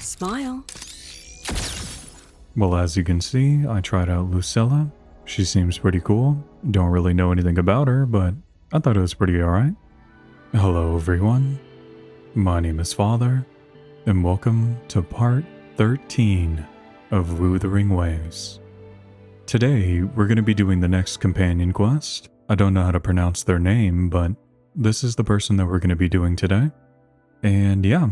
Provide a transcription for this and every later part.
Smile. Well, as you can see, I tried out Lucilla. She seems pretty cool. Don't really know anything about her, but I thought it was pretty alright. Hello everyone, my name is Father, and welcome to part 13 of Wuthering Waves. Today, we're going to be doing the next companion quest. I don't know how to pronounce their name, but this is the person that we're going to be doing today. And yeah,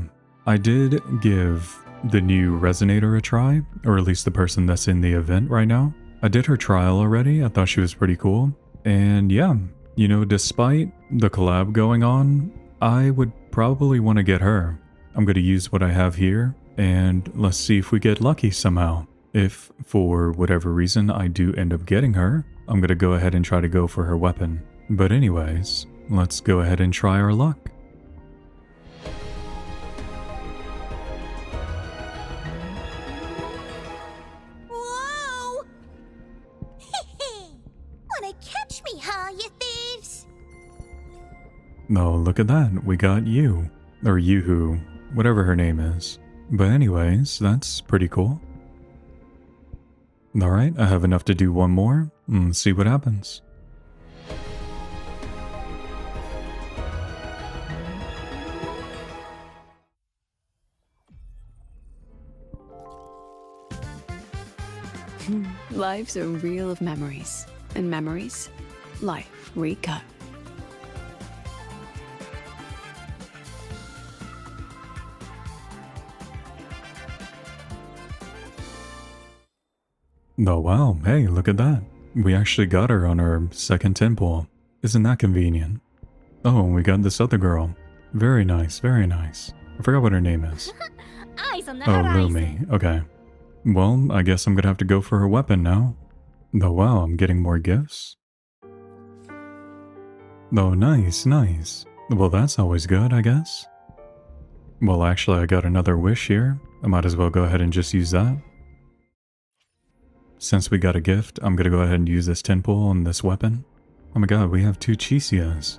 I did give the new Resonator a try, or at least the person that's in the event right now. I did her trial already. I thought she was pretty cool. And yeah, you know, despite the collab going on, I would probably want to get her. I'm going to use what I have here, and let's see if we get lucky somehow. If, for whatever reason, I do end up getting her, I'm going to go ahead and try to go for her weapon. But anyways, let's go ahead and try our luck. Whoa! Wanna catch me, huh, you thieves? Oh, look at that. We got you. Or Yoo-hoo. Whatever her name is. But anyways, that's pretty cool. Alright, I have enough to do one more. See what happens. Life's a reel of memories, and memories, life recut. Oh wow, hey, look at that. We actually got her on our second temple. Isn't that convenient? Oh, we got this other girl. Very nice, very nice. I forgot what her name is. Eyes on the Oh, horizon. Lumi. Okay. Well, I guess I'm gonna have to go for her weapon now. Oh wow, I'm getting more gifts. Oh, nice, nice. Well, that's always good, I guess. Well, actually, I got another wish here. I might as well go ahead and just use that. Since we got a gift, I'm gonna go ahead and use this temple and this weapon. Oh my god, we have 2 Chisias.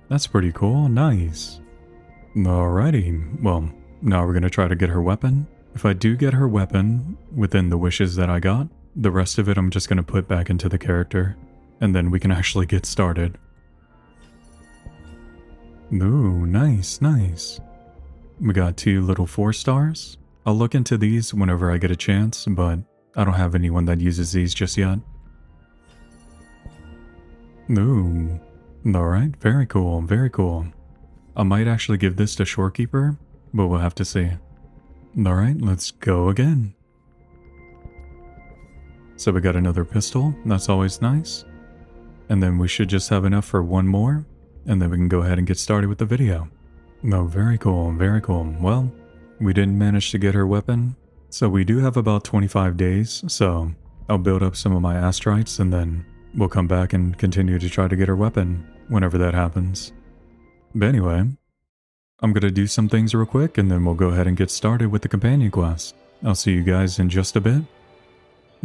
That's pretty cool, nice. Alrighty, well, now we're gonna try to get her weapon. If I do get her weapon within the wishes that I got, the rest of it I'm just gonna put back into the character, and then we can actually get started. Ooh, nice, nice. We got 2 little 4 stars. I'll look into these whenever I get a chance, but I don't have anyone that uses these just yet. Ooh. Alright, very cool, very cool. I might actually give this to Shorekeeper, but we'll have to see. Alright, let's go again. So we got another pistol, that's always nice. And then we should just have enough for one more, and then we can go ahead and get started with the video. Oh, very cool, very cool. Well, we didn't manage to get her weapon, so we do have about 25 days, so I'll build up some of my astrites and then we'll come back and continue to try to get her weapon whenever that happens. But anyway, I'm gonna do some things real quick and then we'll go ahead and get started with the companion quest. I'll see you guys in just a bit.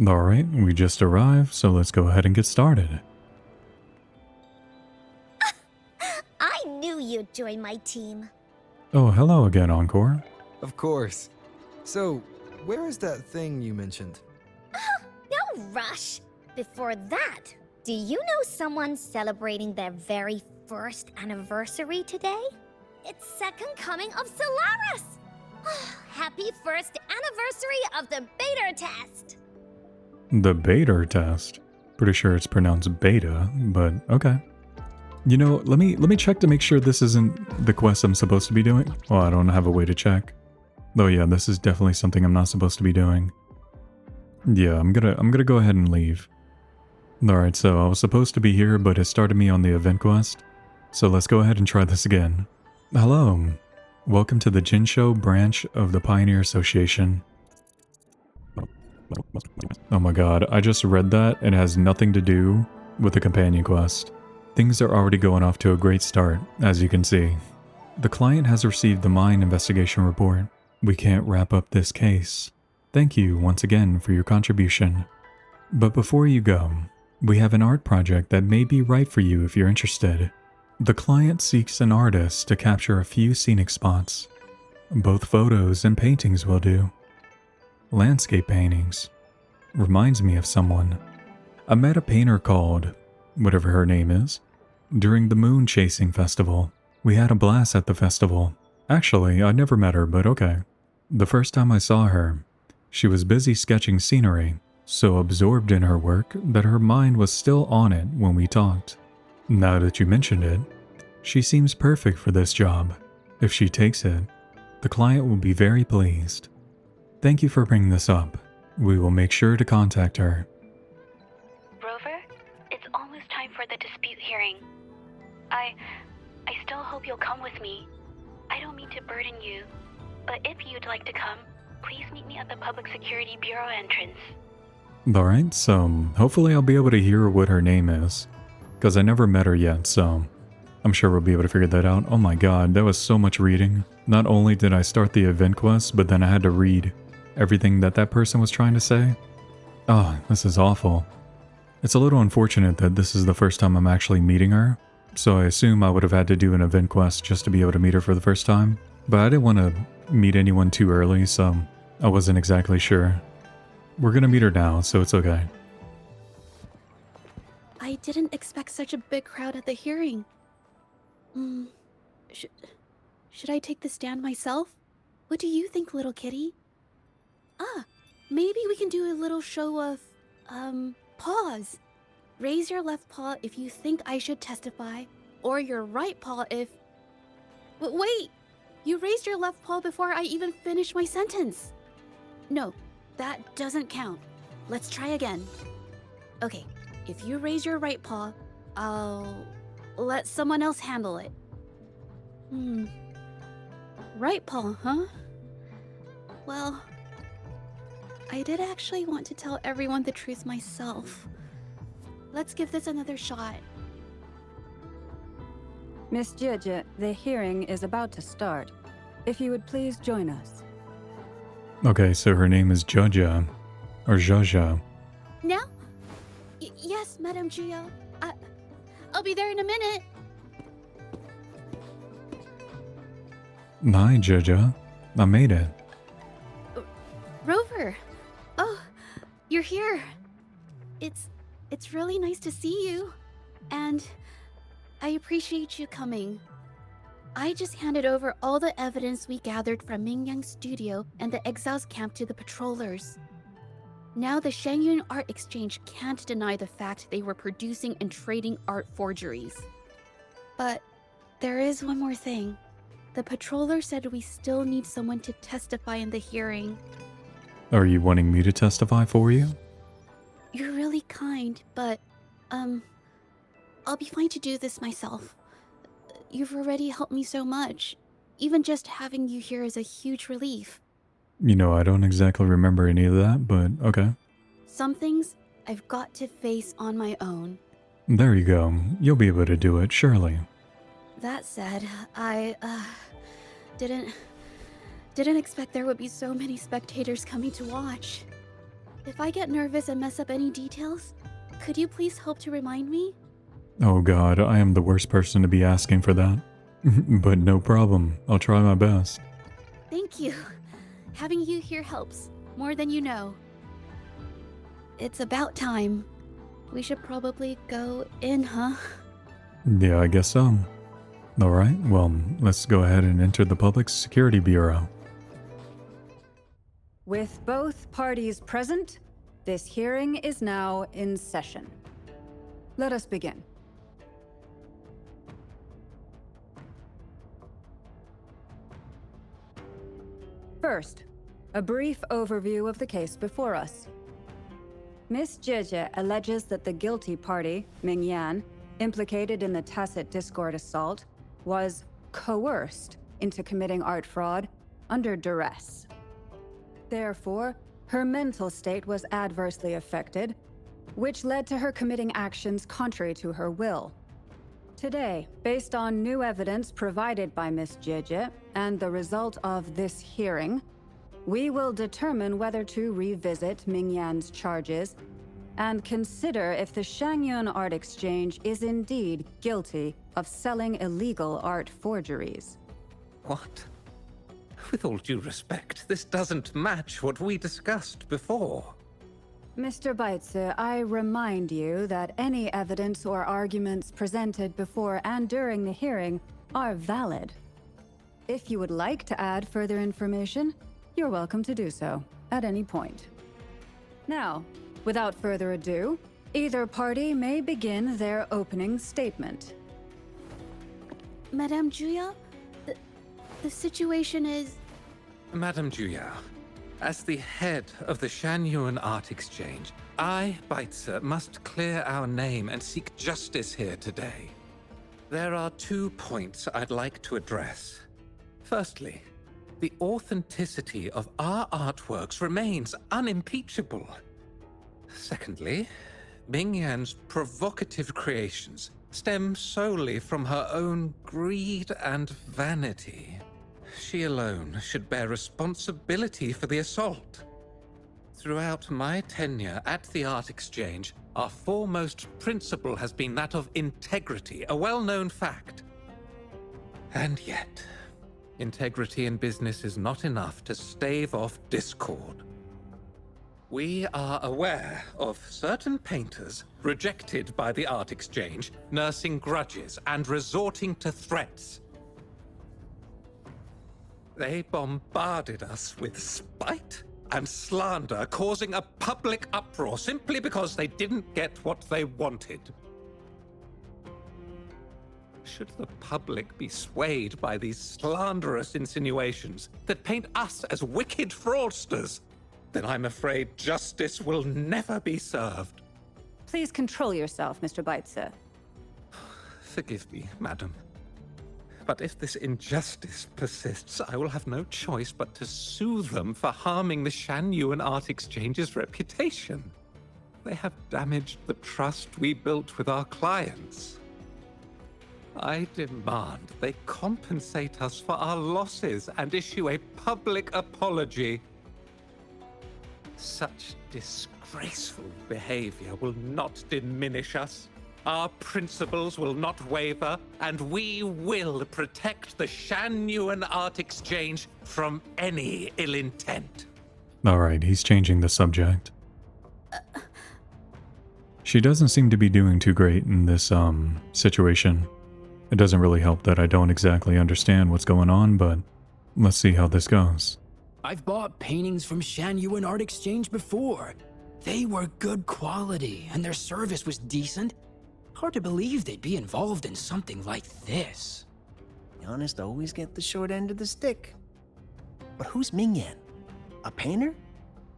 Alright, we just arrived, so let's go ahead and get started. I knew you'd join my team. Oh, hello again, Encore. Of course. So, where is that thing you mentioned? No rush. Before that, do you know someone celebrating their very first anniversary today? It's second coming of Solaris. Happy first anniversary of the beta test. The beta test. Pretty sure it's pronounced beta, but okay. You know, let me check to make sure this isn't the quest I'm supposed to be doing. Well, I don't have a way to check. Oh yeah, this is definitely something I'm not supposed to be doing. Yeah, I'm gonna go ahead and leave. Alright, so I was supposed to be here, but it started me on the event quest. So let's go ahead and try this again. Hello. Welcome to the Jinsho branch of the Pioneer Association. Oh my god, I just read that and it has nothing to do with the companion quest. Things are already going off to a great start, as you can see. The client has received the mine investigation report. We can't wrap up this case. Thank you once again for your contribution. But before you go, we have an art project that may be right for you if you're interested. The client seeks an artist to capture a few scenic spots. Both photos and paintings will do. Landscape paintings. Reminds me of someone. I met a painter called, whatever her name is, during the Moon Chasing Festival. We had a blast at the festival. Actually, I never met her, but okay. The first time I saw her, she was busy sketching scenery, so absorbed in her work that her mind was still on it when we talked. Now that you mentioned it, she seems perfect for this job. If she takes it, the client will be very pleased. Thank you for bringing this up. We will make sure to contact her. Rover, it's almost time for the dispute hearing. I still hope you'll come with me. I don't mean to burden you, but if you'd like to come, please meet me at the Public Security Bureau entrance. Alright, so hopefully I'll be able to hear what her name is, because I never met her yet, so I'm sure we'll be able to figure that out. Oh my god, that was so much reading. Not only did I start the event quest, but then I had to read everything that person was trying to say. Oh, this is awful. It's a little unfortunate that this is the first time I'm actually meeting her, so I assume I would have had to do an event quest just to be able to meet her for the first time. But I didn't want to meet anyone too early, so I wasn't exactly sure. We're gonna meet her now, so it's okay. I didn't expect such a big crowd at the hearing. Should I take the stand myself? What do you think, little kitty? Maybe we can do a little show of, paws. Raise your left paw if you think I should testify, or your right paw if... Wait! You raised your left paw before I even finished my sentence. No, that doesn't count. Let's try again. Okay, if you raise your right paw, I'll let someone else handle it. Right paw, huh? Well, I did actually want to tell everyone the truth myself. Let's give this another shot. Miss Zhezhi, the hearing is about to start. If you would please join us. Okay, so her name is Zhezhi, or Zhezhi. Now? Yes, Madame Gio. I'll be there in a minute. Hi, Zhezhi. I made it. Rover! Oh, you're here. It's really nice to see you. And I appreciate you coming. I just handed over all the evidence we gathered from Mingyang's studio and the exiles camp to the patrollers. Now the Shangyun Art Exchange can't deny the fact they were producing and trading art forgeries. But there is one more thing. The patroller said we still need someone to testify in the hearing. Are you wanting me to testify for you? You're really kind, but, I'll be fine to do this myself. You've already helped me so much. Even just having you here is a huge relief. You know, I don't exactly remember any of that, but okay. Some things I've got to face on my own. There you go. You'll be able to do it, surely. That said, I, didn't expect there would be so many spectators coming to watch. If I get nervous and mess up any details, could you please help to remind me? Oh god, I am the worst person to be asking for that. But no problem. I'll try my best. Thank you. Having you here helps, more than you know. It's about time. We should probably go in, huh? Yeah, I guess so. Alright, well, let's go ahead and enter the Public Security Bureau. With both parties present, this hearing is now in session. Let us begin. First, a brief overview of the case before us. Miss Zhezhi alleges that the guilty party, Mingyan, implicated in the tacit discord assault, was coerced into committing art fraud under duress. Therefore, her mental state was adversely affected, which led to her committing actions contrary to her will. Today, based on new evidence provided by Miss Zhezhi and the result of this hearing, we will determine whether to revisit Mingyan's charges and consider if the Shangyun Art Exchange is indeed guilty of selling illegal art forgeries. What? With all due respect, this doesn't match what we discussed before. Mr. Baitze, I remind you that any evidence or arguments presented before and during the hearing are valid. If you would like to add further information, you're welcome to do so at any point. Now, without further ado, either party may begin their opening statement. Madame Juya, the situation is... Madame Juya, as the head of the Shanyuan Art Exchange, I, Baitze, must clear our name and seek justice here today. There are 2 points I'd like to address. Firstly, the authenticity of our artworks remains unimpeachable. Secondly, Mingyan's provocative creations stem solely from her own greed and vanity. She alone should bear responsibility for the assault. Throughout my tenure at the Art Exchange, our foremost principle has been that of integrity, a well-known fact. And yet, integrity in business is not enough to stave off discord. We are aware of certain painters rejected by the Art Exchange, nursing grudges and resorting to threats. They bombarded us with spite and slander, causing a public uproar simply because they didn't get what they wanted. Should the public be swayed by these slanderous insinuations that paint us as wicked fraudsters, then I'm afraid justice will never be served. Please control yourself, Mr. Baitze. Forgive me, madam. But if this injustice persists, I will have no choice but to sue them for harming the Shanyuan Art Exchange's reputation. They have damaged the trust we built with our clients. I demand they compensate us for our losses and issue a public apology. Such disgraceful behavior will not diminish us. Our principles will not waver, and we will protect the Shanyuan Art Exchange from any ill intent. Alright, he's changing the subject. She doesn't seem to be doing too great in this, situation. It doesn't really help that I don't exactly understand what's going on, but let's see how this goes. I've bought paintings from Shanyuan Art Exchange before. They were good quality, and their service was decent. Hard to believe they'd be involved in something like this. The honest always get the short end of the stick. But who's Mingyan? A painter?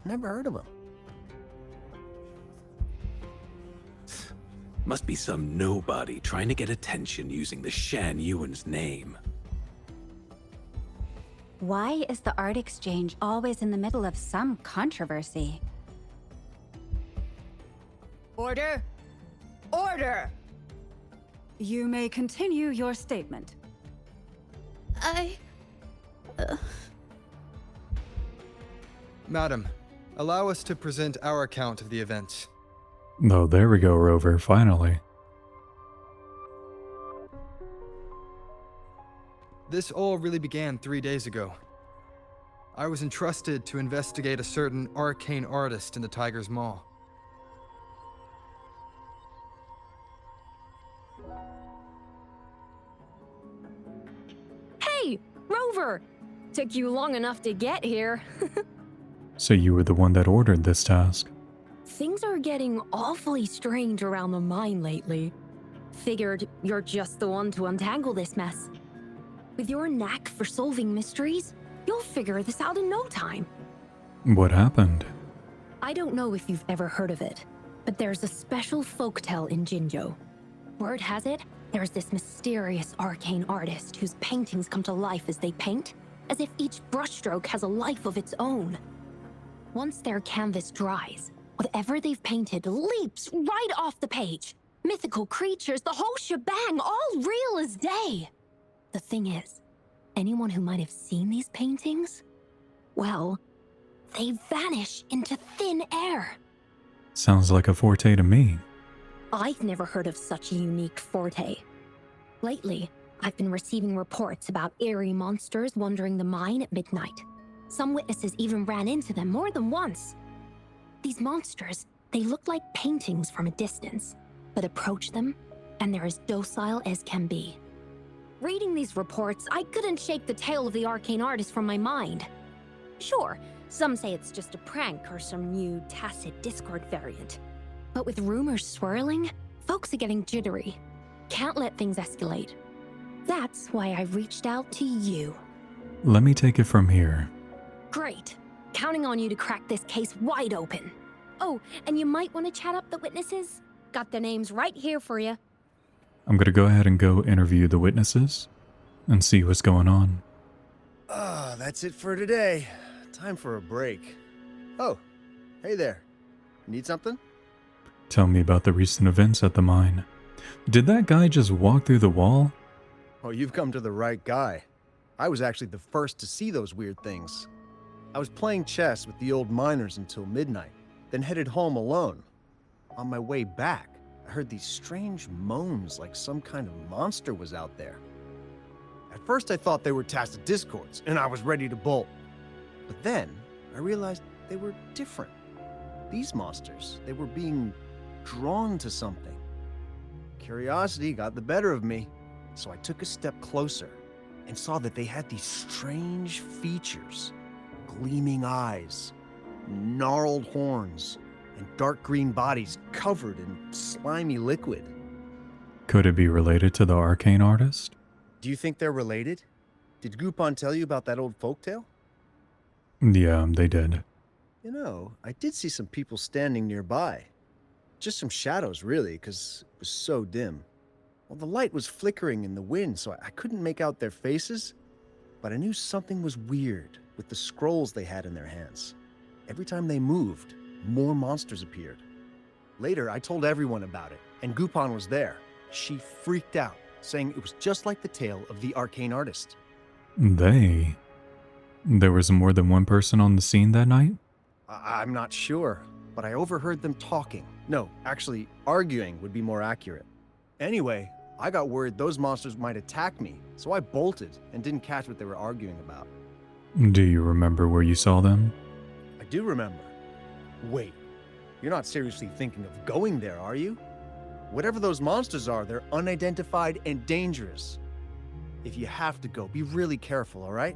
Never heard of him. Must be some nobody trying to get attention using the Shanyuan's name. Why is the Art Exchange always in the middle of some controversy? Order! Order! You may continue your statement. Madam, allow us to present our account of the events. Oh, there we go, Rover, finally. This all really began 3 days ago. I was entrusted to investigate a certain arcane artist in the Tiger's Maw. Hey, Rover! Took you long enough to get here. So you were the one that ordered this task. Things are getting awfully strange around the mine lately. Figured you're just the one to untangle this mess. With your knack for solving mysteries, you'll figure this out in no time. What happened? I don't know if you've ever heard of it, but there's a special folktale in Jinzhou. Word has it, there's this mysterious arcane artist whose paintings come to life as they paint, as if each brushstroke has a life of its own. Once their canvas dries, whatever they've painted leaps right off the page. Mythical creatures, the whole shebang, all real as day. The thing is, anyone who might have seen these paintings, well, they vanish into thin air. Sounds like a forte to me. I've never heard of such a unique forte. Lately, I've been receiving reports about eerie monsters wandering the mine at midnight. Some witnesses even ran into them more than once. These monsters, they look like paintings from a distance, but approach them, and they're as docile as can be. Reading these reports, I couldn't shake the tale of the arcane artist from my mind. Sure, some say it's just a prank or some new tacit Discord variant. But with rumors swirling, folks are getting jittery. Can't let things escalate. That's why I reached out to you. Let me take it from here. Great. Counting on you to crack this case wide open. Oh, and you might want to chat up the witnesses. Got their names right here for you. I'm gonna go ahead and go interview the witnesses and see what's going on. That's it for today. Time for a break. Oh, hey there. Need something? Tell me about the recent events at the mine. Did that guy just walk through the wall? Oh, you've come to the right guy. I was actually the first to see those weird things. I was playing chess with the old miners until midnight, then headed home alone. On my way back, I heard these strange moans like some kind of monster was out there. At first I thought they were tacit discords, and I was ready to bolt. But then, I realized they were different. These monsters, they were being drawn to something. Curiosity got the better of me, so I took a step closer and saw that they had these strange features. Gleaming eyes, gnarled horns, and dark green bodies covered in slimy liquid. Could it be related to the arcane artist? Do you think they're related? Did Gupon tell you about that old folktale? Yeah, they did. You know, I did see some people standing nearby. Just some shadows, really, because it was so dim. Well, the light was flickering in the wind, so I couldn't make out their faces, but I knew something was weird with the scrolls they had in their hands. Every time they moved, more monsters appeared. Later, I told everyone about it, and Gupon was there. She freaked out, saying it was just like the tale of the arcane artist. There was more than one person on the scene that night? I'm not sure, but I overheard them talking. No, actually, arguing would be more accurate. Anyway, I got worried those monsters might attack me, so I bolted and didn't catch what they were arguing about. Do you remember where you saw them? I do remember. Wait, you're not seriously thinking of going there, are you? Whatever those monsters are, they're unidentified and dangerous. If you have to go, be really careful, all right?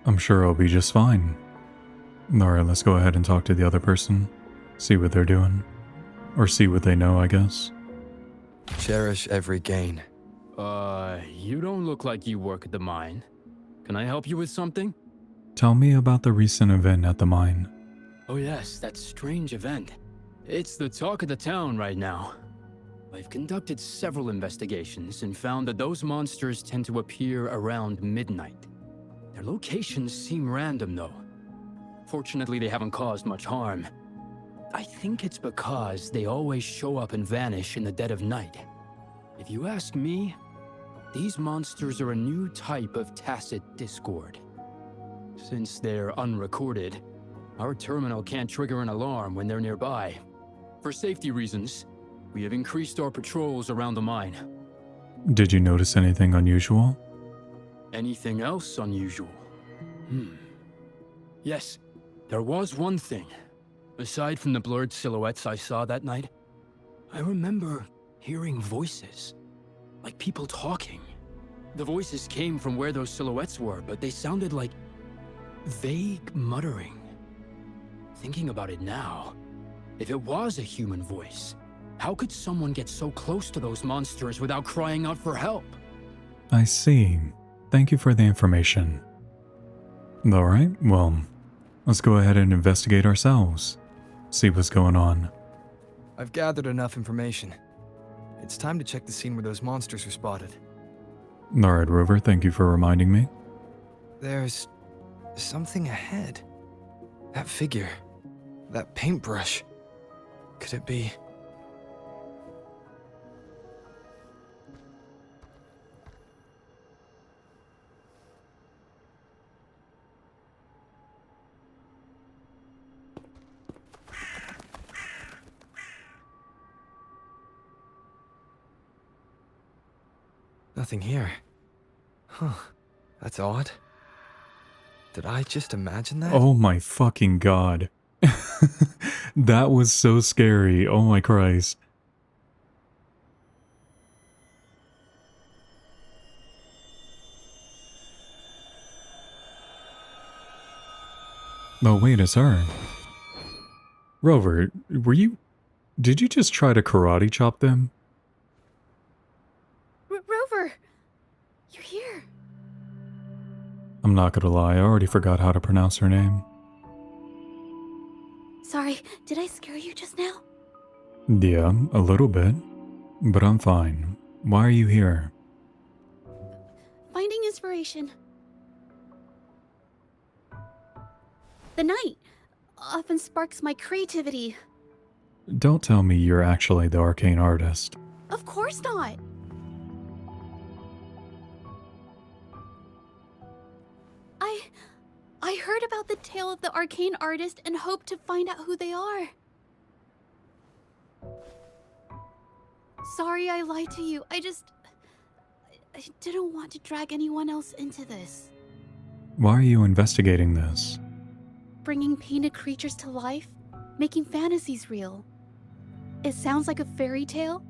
I'm sure I'll be just fine. Alright, let's go ahead and talk to the other person. See what they're doing. Or see what they know, I guess. Cherish every gain. You don't look like you work at the mine. Can I help you with something? Tell me about the recent event at the mine. Oh yes, that strange event. It's the talk of the town right now. I've conducted several investigations and found that those monsters tend to appear around midnight. Their locations seem random though. Fortunately, they haven't caused much harm. I think it's because they always show up and vanish in the dead of night. If you ask me, these monsters are a new type of tacit discord. Since they're unrecorded, our terminal can't trigger an alarm when they're nearby. For safety reasons, we have increased our patrols around the mine. Did you notice anything unusual? Anything else unusual? Yes, there was one thing. Aside from the blurred silhouettes I saw that night, I remember hearing voices, like people talking. The voices came from where those silhouettes were, but they sounded like vague muttering. Thinking about it now, if it was a human voice, how could someone get so close to those monsters without crying out for help? I see. Thank you for the information. Alright, well, let's go ahead and investigate ourselves. See what's going on. I've gathered enough information. It's time to check the scene where those monsters were spotted. Alright, Rover, thank you for reminding me. There's something ahead. That figure. That paintbrush. Could it be... Nothing here. Huh. That's odd. Did I just imagine that? Oh my fucking god. That was so scary. Oh my Christ. Oh wait, it's her. Rover, did you just try to karate chop them? Rover! You're here. I'm not gonna lie, I already forgot how to pronounce her name. Sorry, did I scare you just now? Yeah, a little bit. But I'm fine. Why are you here? Finding inspiration. The night often sparks my creativity. Don't tell me you're actually the arcane artist. Of course not. I heard about the tale of the arcane artist and hope to find out who they are. Sorry I lied to you. I didn't want to drag anyone else into this. Why are you investigating this? Bringing painted creatures to life, making fantasies real. It sounds like a fairy tale,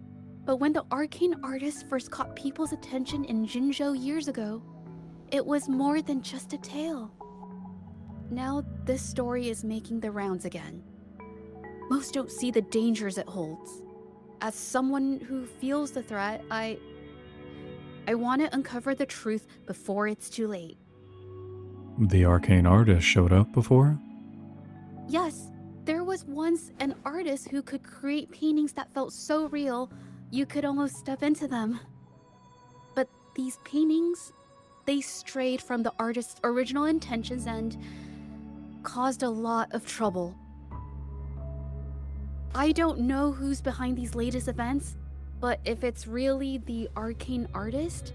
but when the arcane artist first caught people's attention in Jinzhou years ago, it was more than just a tale. Now this story is making the rounds again. Most don't see the dangers it holds. As someone who feels the threat, I want to uncover the truth before it's too late. The arcane artist showed up before? Yes, there was once an artist who could create paintings that felt so real, you could almost step into them. But these paintings, they strayed from the artist's original intentions and caused a lot of trouble. I don't know who's behind these latest events, but if it's really the arcane artist,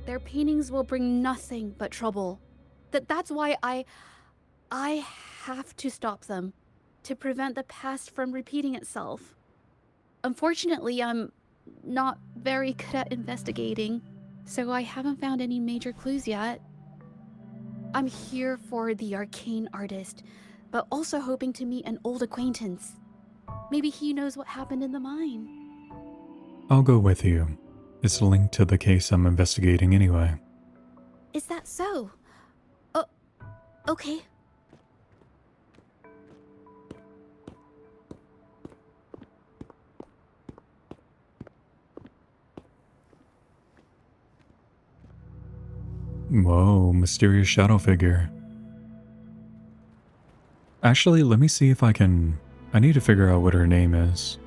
their paintings will bring nothing but trouble. That's why I have to stop them, to prevent the past from repeating itself. Unfortunately, I'm not very good at investigating, so I haven't found any major clues yet. I'm here for the arcane artist, but also hoping to meet an old acquaintance. Maybe he knows what happened in the mine. I'll go with you. It's linked to the case I'm investigating anyway. Is that so? Oh, okay. Whoa, mysterious shadow figure. Actually, let me see if I can... I need to figure out what her name is.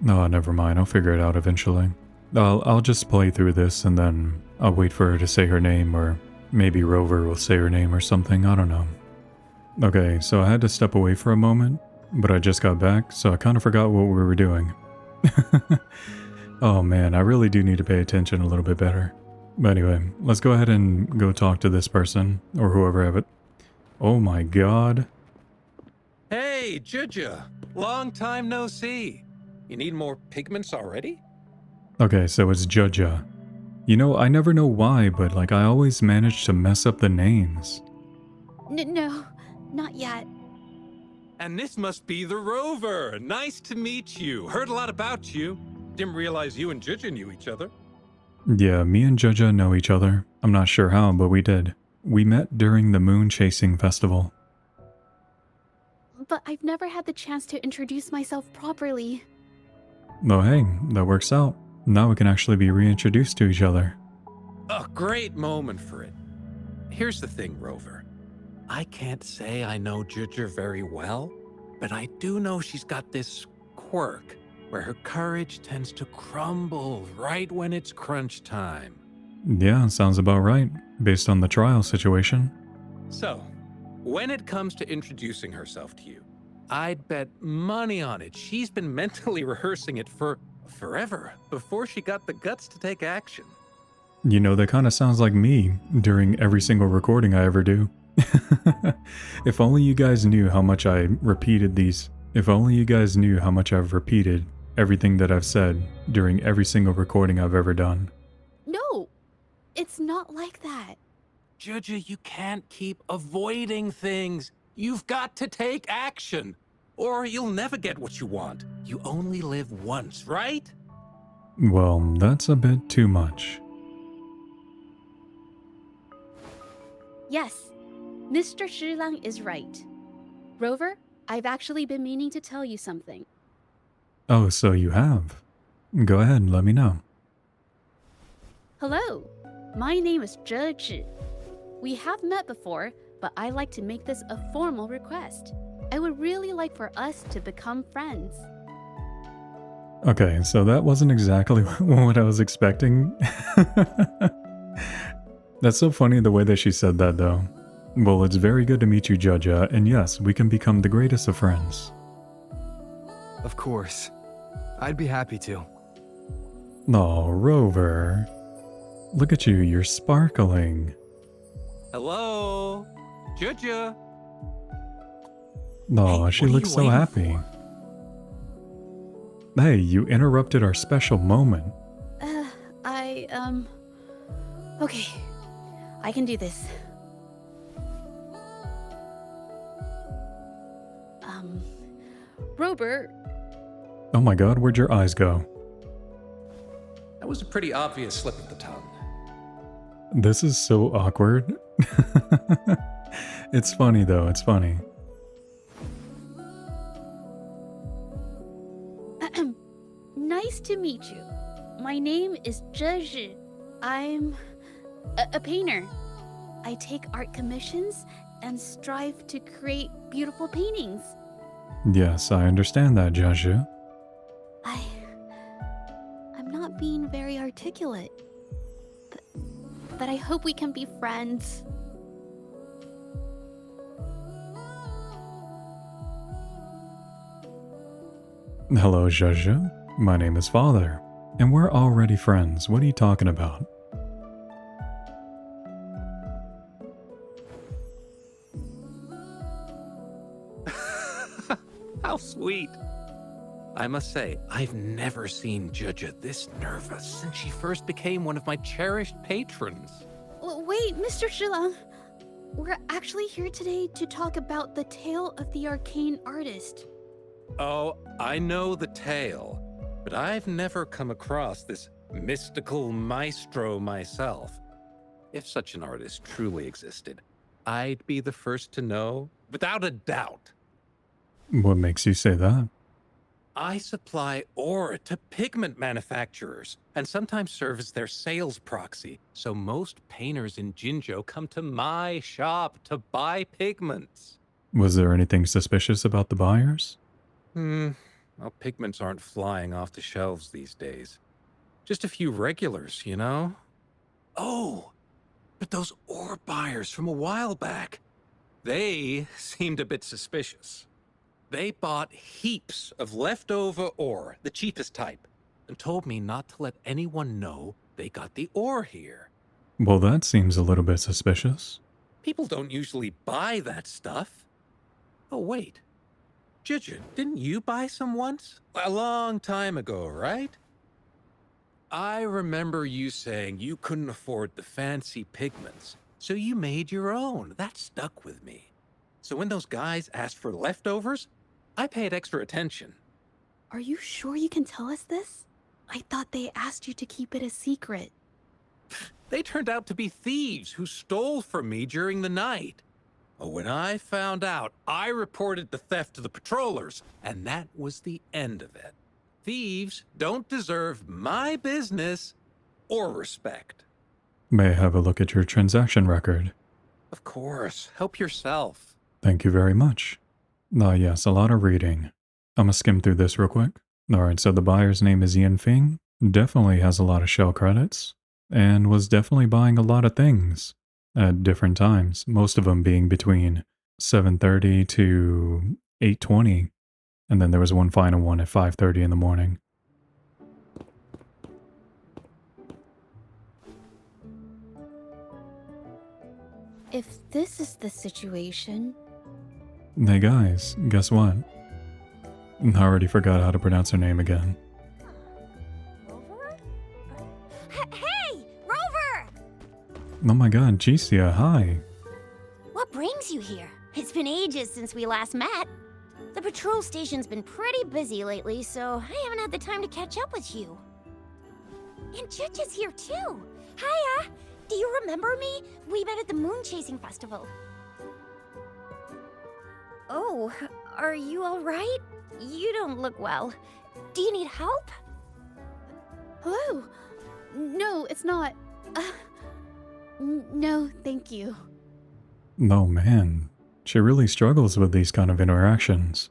No, never mind, I'll figure it out eventually. I'll just play through this and then I'll wait for her to say her name, or maybe Rover will say her name or something, I don't know. Okay, so I had to step away for a moment, but I just got back, so I kind of forgot what we were doing. Oh man, I really do need to pay attention a little bit better. But anyway, let's go ahead and go talk to this person, or whoever have it. Oh my god. Hey, Zhezhi! Long time no see. You need more pigments already? Okay, so it's Zhezhi. You know, I never know why, but like I always manage to mess up the names. No, not yet. And this must be the Rover. Nice to meet you. Heard a lot about you. Didn't realize you and Zhezhi knew each other. Yeah, me and Zhezhi know each other. I'm not sure how, but we did. We met during the moon chasing festival. But I've never had the chance to introduce myself properly. Oh hey, that works out. Now we can actually be reintroduced to each other. A great moment for it. Here's the thing, Rover. I can't say I know Zhezhi very well, but I do know she's got this quirk where her courage tends to crumble right when it's crunch time. Yeah, sounds about right, based on the trial situation. So, when it comes to introducing herself to you, I'd bet money on it she's been mentally rehearsing it for forever before she got the guts to take action. You know, that kind of sounds like me during every single recording I ever do. If only you guys knew how much I repeated these. If only you guys knew how much I've repeated everything that I've said during every single recording I've ever done. No, It's not like that. Zhezhi, you can't keep avoiding things. You've got to take action, or you'll never get what you want. You only live once, right? Well, that's a bit too much. Yes, Mr. Shilang is right. Rover, I've actually been meaning to tell you something. Oh, so you have. Go ahead and let me know. Hello, my name is Zhezhi. We have met before, but I like to make this a formal request. I would really like for us to become friends. Okay, so that wasn't exactly what I was expecting. That's so funny the way that she said that, though. Well, it's very good to meet you, Zhezhi, and yes, we can become the greatest of friends. Of course. I'd be happy to. Oh, Rover. Look at you, you're sparkling. Hello? Zhezhi? Oh, Hey, she what are looks you so waiting happy. Hey, you interrupted our special moment. Okay. I can do this. Robert, Oh my god, where'd your eyes go? That was a pretty obvious slip of the tongue. This is so awkward. It's funny though, it's funny. nice to meet you. My name is Zhezhi. I'm a painter. I take art commissions and strive to create beautiful paintings. Yes, I understand that, Zhezhi. I'm not being very articulate. But I hope we can be friends. Hello, Zhezhi. My name is Father, and we're already friends. What are you talking about? How sweet. I must say, I've never seen Zhezhi this nervous since she first became one of my cherished patrons. Wait, Mr. Shilang. We're actually here today to talk about the tale of the arcane artist. Oh, I know the tale, but I've never come across this mystical maestro myself. If such an artist truly existed, I'd be the first to know, without a doubt. What makes you say that? I supply ore to pigment manufacturers and sometimes serve as their sales proxy, so most painters in Jinzhou come to my shop to buy pigments. Was there anything suspicious about the buyers? Well, pigments aren't flying off the shelves these days. Just a few regulars, you know? Oh, but those ore buyers from a while back, they seemed a bit suspicious. They bought heaps of leftover ore, the cheapest type, and told me not to let anyone know they got the ore here. Well, that seems a little bit suspicious. People don't usually buy that stuff. Oh, wait. Zhezhi, didn't you buy some once? A long time ago, right? I remember you saying you couldn't afford the fancy pigments, so you made your own. That stuck with me. So when those guys asked for leftovers, I paid extra attention. Are you sure you can tell us this? I thought they asked you to keep it a secret. They turned out to be thieves who stole from me during the night. When I found out, I reported the theft to the patrollers, and that was the end of it. Thieves don't deserve my business or respect. May I have a look at your transaction record? Of course. Help yourself. Thank you very much. Ah, yes, a lot of reading. I'm gonna skim through this real quick. Alright, so the buyer's name is Ian Fing. Definitely has a lot of shell credits. And was definitely buying a lot of things at different times. Most of them being between 7:30 to 8:20. And then there was one final one at 5:30 in the morning. If this is the situation... Hey guys, guess what? I already forgot how to pronounce her name again. Rover? Hey, Rover! Oh my god, Jicia, hi. What brings you here? It's been ages since we last met. The patrol station's been pretty busy lately, so I haven't had the time to catch up with you. And Zhezhi's here too. Hiya! Do you remember me? We met at the moon chasing festival. Oh, are you alright? You don't look well. Do you need help? Hello? No, it's not. No, thank you. Oh man, she really struggles with these kind of interactions.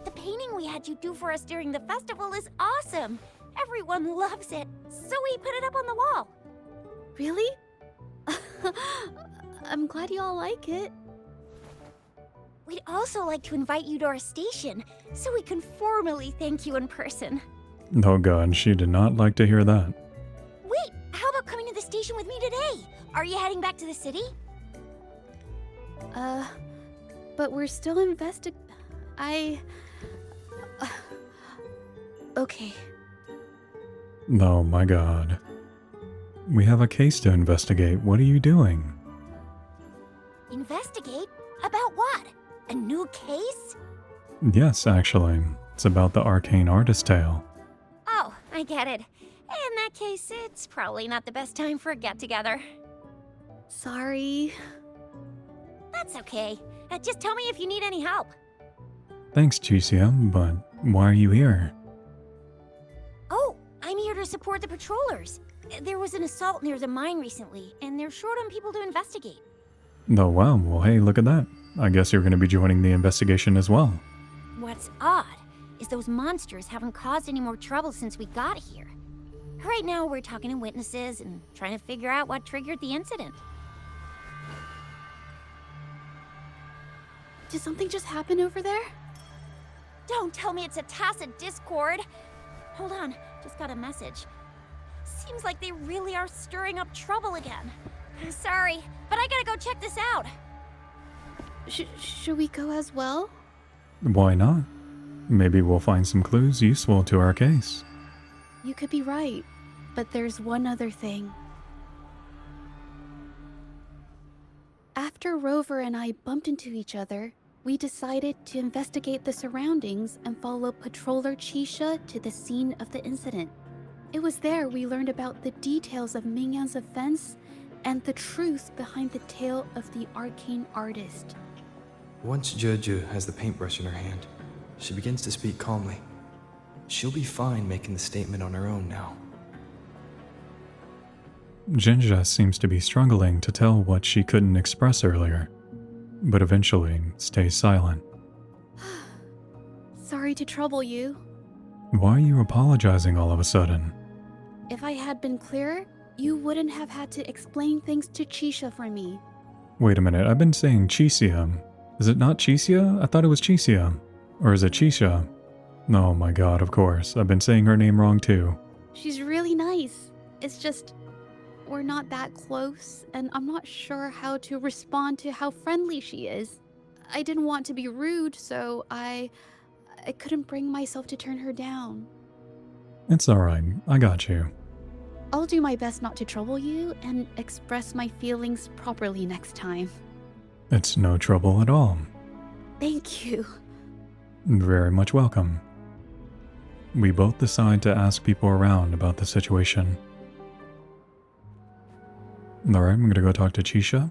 The painting we had you do for us during the festival is awesome. Everyone loves it, so we put it up on the wall. Really? I'm glad you all like it. We'd also like to invite you to our station, so we can formally thank you in person. Oh god, she did not like to hear that. Wait, how about coming to the station with me today? Are you heading back to the city? But we're still okay. Oh my god. We have a case to investigate. What are you doing? Investigate? About what? A new case? Yes, actually. It's about the arcane artist tale. Oh, I get it. In that case, it's probably not the best time for a get-together. Sorry. That's okay. Just tell me if you need any help. Thanks, Jicia, but why are you here? Oh, I'm here to support the patrollers. There was an assault near the mine recently, and they're short on people to investigate. Oh wow, well hey, look at that. I guess you're going to be joining the investigation as well. What's odd is those monsters haven't caused any more trouble since we got here. Right now, we're talking to witnesses and trying to figure out what triggered the incident. Did something just happen over there? Don't tell me it's a tacit discord. Hold on, just got a message. Seems like they really are stirring up trouble again. Sorry, but I gotta go check this out. Should we go as well? Why not? Maybe we'll find some clues useful to our case. You could be right, but there's one other thing. After Rover and I bumped into each other, we decided to investigate the surroundings and follow Patroller Chisha to the scene of the incident. It was there we learned about the details of Mingyan's offense and the truth behind the tale of the arcane artist. Once Zhezhi has the paintbrush in her hand, she begins to speak calmly. She'll be fine making the statement on her own now. Jinja seems to be struggling to tell what she couldn't express earlier, but eventually stays silent. Sorry to trouble you. Why are you apologizing all of a sudden? If I had been clearer, you wouldn't have had to explain things to Chisha for me. Wait a minute, I've been saying Chicia. Is it not Chicia? I thought it was Chicia. Or is it Chisha? Oh my god, of course. I've been saying her name wrong too. She's really nice. It's just, we're not that close, and I'm not sure how to respond to how friendly she is. I didn't want to be rude, so I couldn't bring myself to turn her down. It's alright, I got you. I'll do my best not to trouble you and express my feelings properly next time. It's no trouble at all. Thank you. Very much welcome. We both decide to ask people around about the situation. Alright, I'm gonna go talk to Chisha.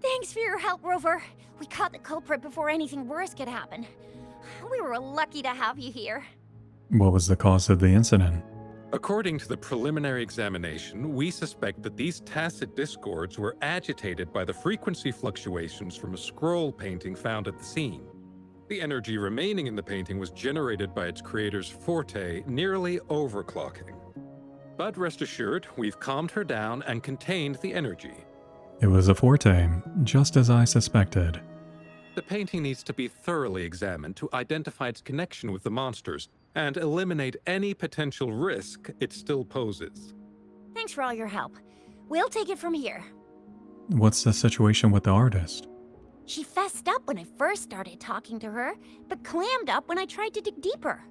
Thanks for your help, Rover. We caught the culprit before anything worse could happen. We were lucky to have you here. What was the cause of the incident? According to the preliminary examination, we suspect that these tacit discords were agitated by the frequency fluctuations from a scroll painting found at the scene. The energy remaining in the painting was generated by its creator's forte, nearly overclocking. But rest assured, we've calmed her down and contained the energy. It was a forte, just as I suspected. The painting needs to be thoroughly examined to identify its connection with the monsters and eliminate any potential risk it still poses. Thanks for all your help. We'll take it from here. What's the situation with the artist? She fessed up when I first started talking to her, but clammed up when I tried to dig deeper.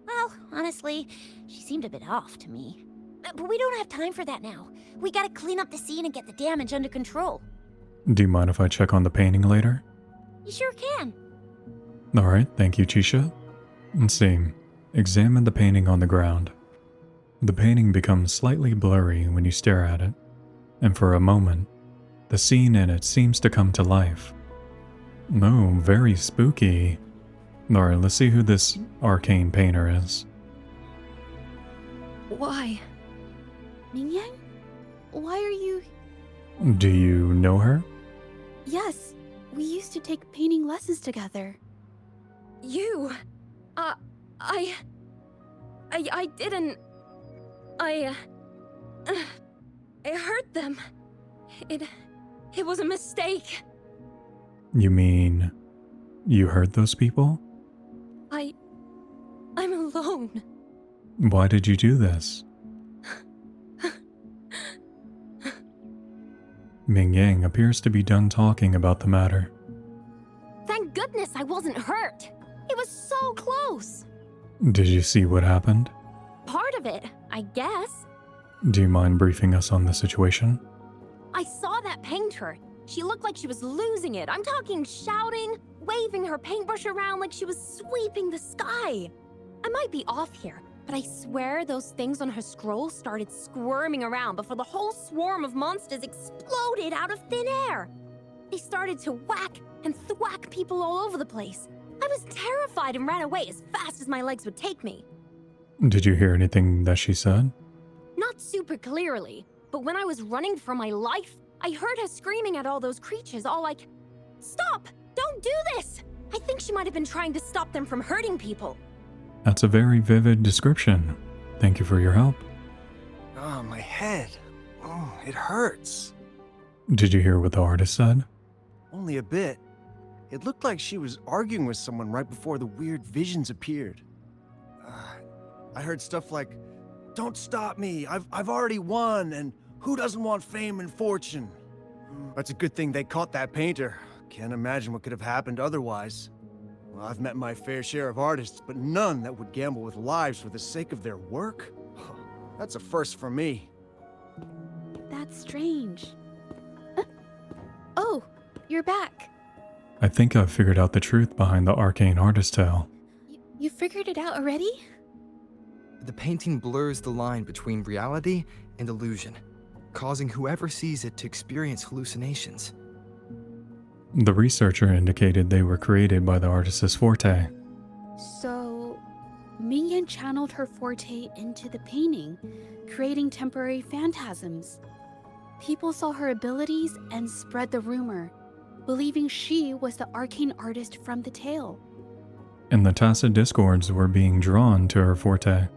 Well, honestly, she seemed a bit off to me. But we don't have time for that now. We gotta clean up the scene and get the damage under control. Do you mind if I check on the painting later? You sure can. Alright, thank you, Chisha. Let's see. Examine the painting on the ground. The painting becomes slightly blurry when you stare at it, and for a moment, the scene in it seems to come to life. Oh, very spooky. Alright, let's see who this arcane painter is. Why? Mingyang? Why are you... Do you know her? Yes, we used to take painting lessons together. You... I didn't... I hurt them. It was a mistake. You mean... you hurt those people? I'm alone. Why did you do this? Mingyang appears to be done talking about the matter. Thank goodness I wasn't hurt. It was so close. Did you see what happened? Part of it, I guess. Do you mind briefing us on the situation? I saw that painter. She looked like she was losing it. I'm talking shouting, waving her paintbrush around like she was sweeping the sky. I might be off here, but I swear those things on her scroll started squirming around before the whole swarm of monsters exploded out of thin air. They started to whack and thwack people all over the place. I was terrified and ran away as fast as my legs would take me. Did you hear anything that she said? Not super clearly, but when I was running for my life, I heard her screaming at all those creatures, all like, "Stop! Don't do this!" I think she might have been trying to stop them from hurting people. That's a very vivid description. Thank you for your help. Oh, my head. Oh, it hurts. Did you hear what the artist said? Only a bit. It looked like she was arguing with someone right before the weird visions appeared. I heard stuff like, "Don't stop me, I've already won, and who doesn't want fame and fortune?" That's a good thing they caught that painter. Can't imagine what could have happened otherwise. Well, I've met my fair share of artists, but none that would gamble with lives for the sake of their work? That's a first for me. That's strange. Oh, you're back. I think I've figured out the truth behind the arcane artist tale. You figured it out already? The painting blurs the line between reality and illusion, causing whoever sees it to experience hallucinations. The researcher indicated they were created by the artist's forte. So, Mingyan channeled her forte into the painting, creating temporary phantasms. People saw her abilities and spread the rumor, believing she was the arcane artist from the tale. And the tacit discords were being drawn to her forte.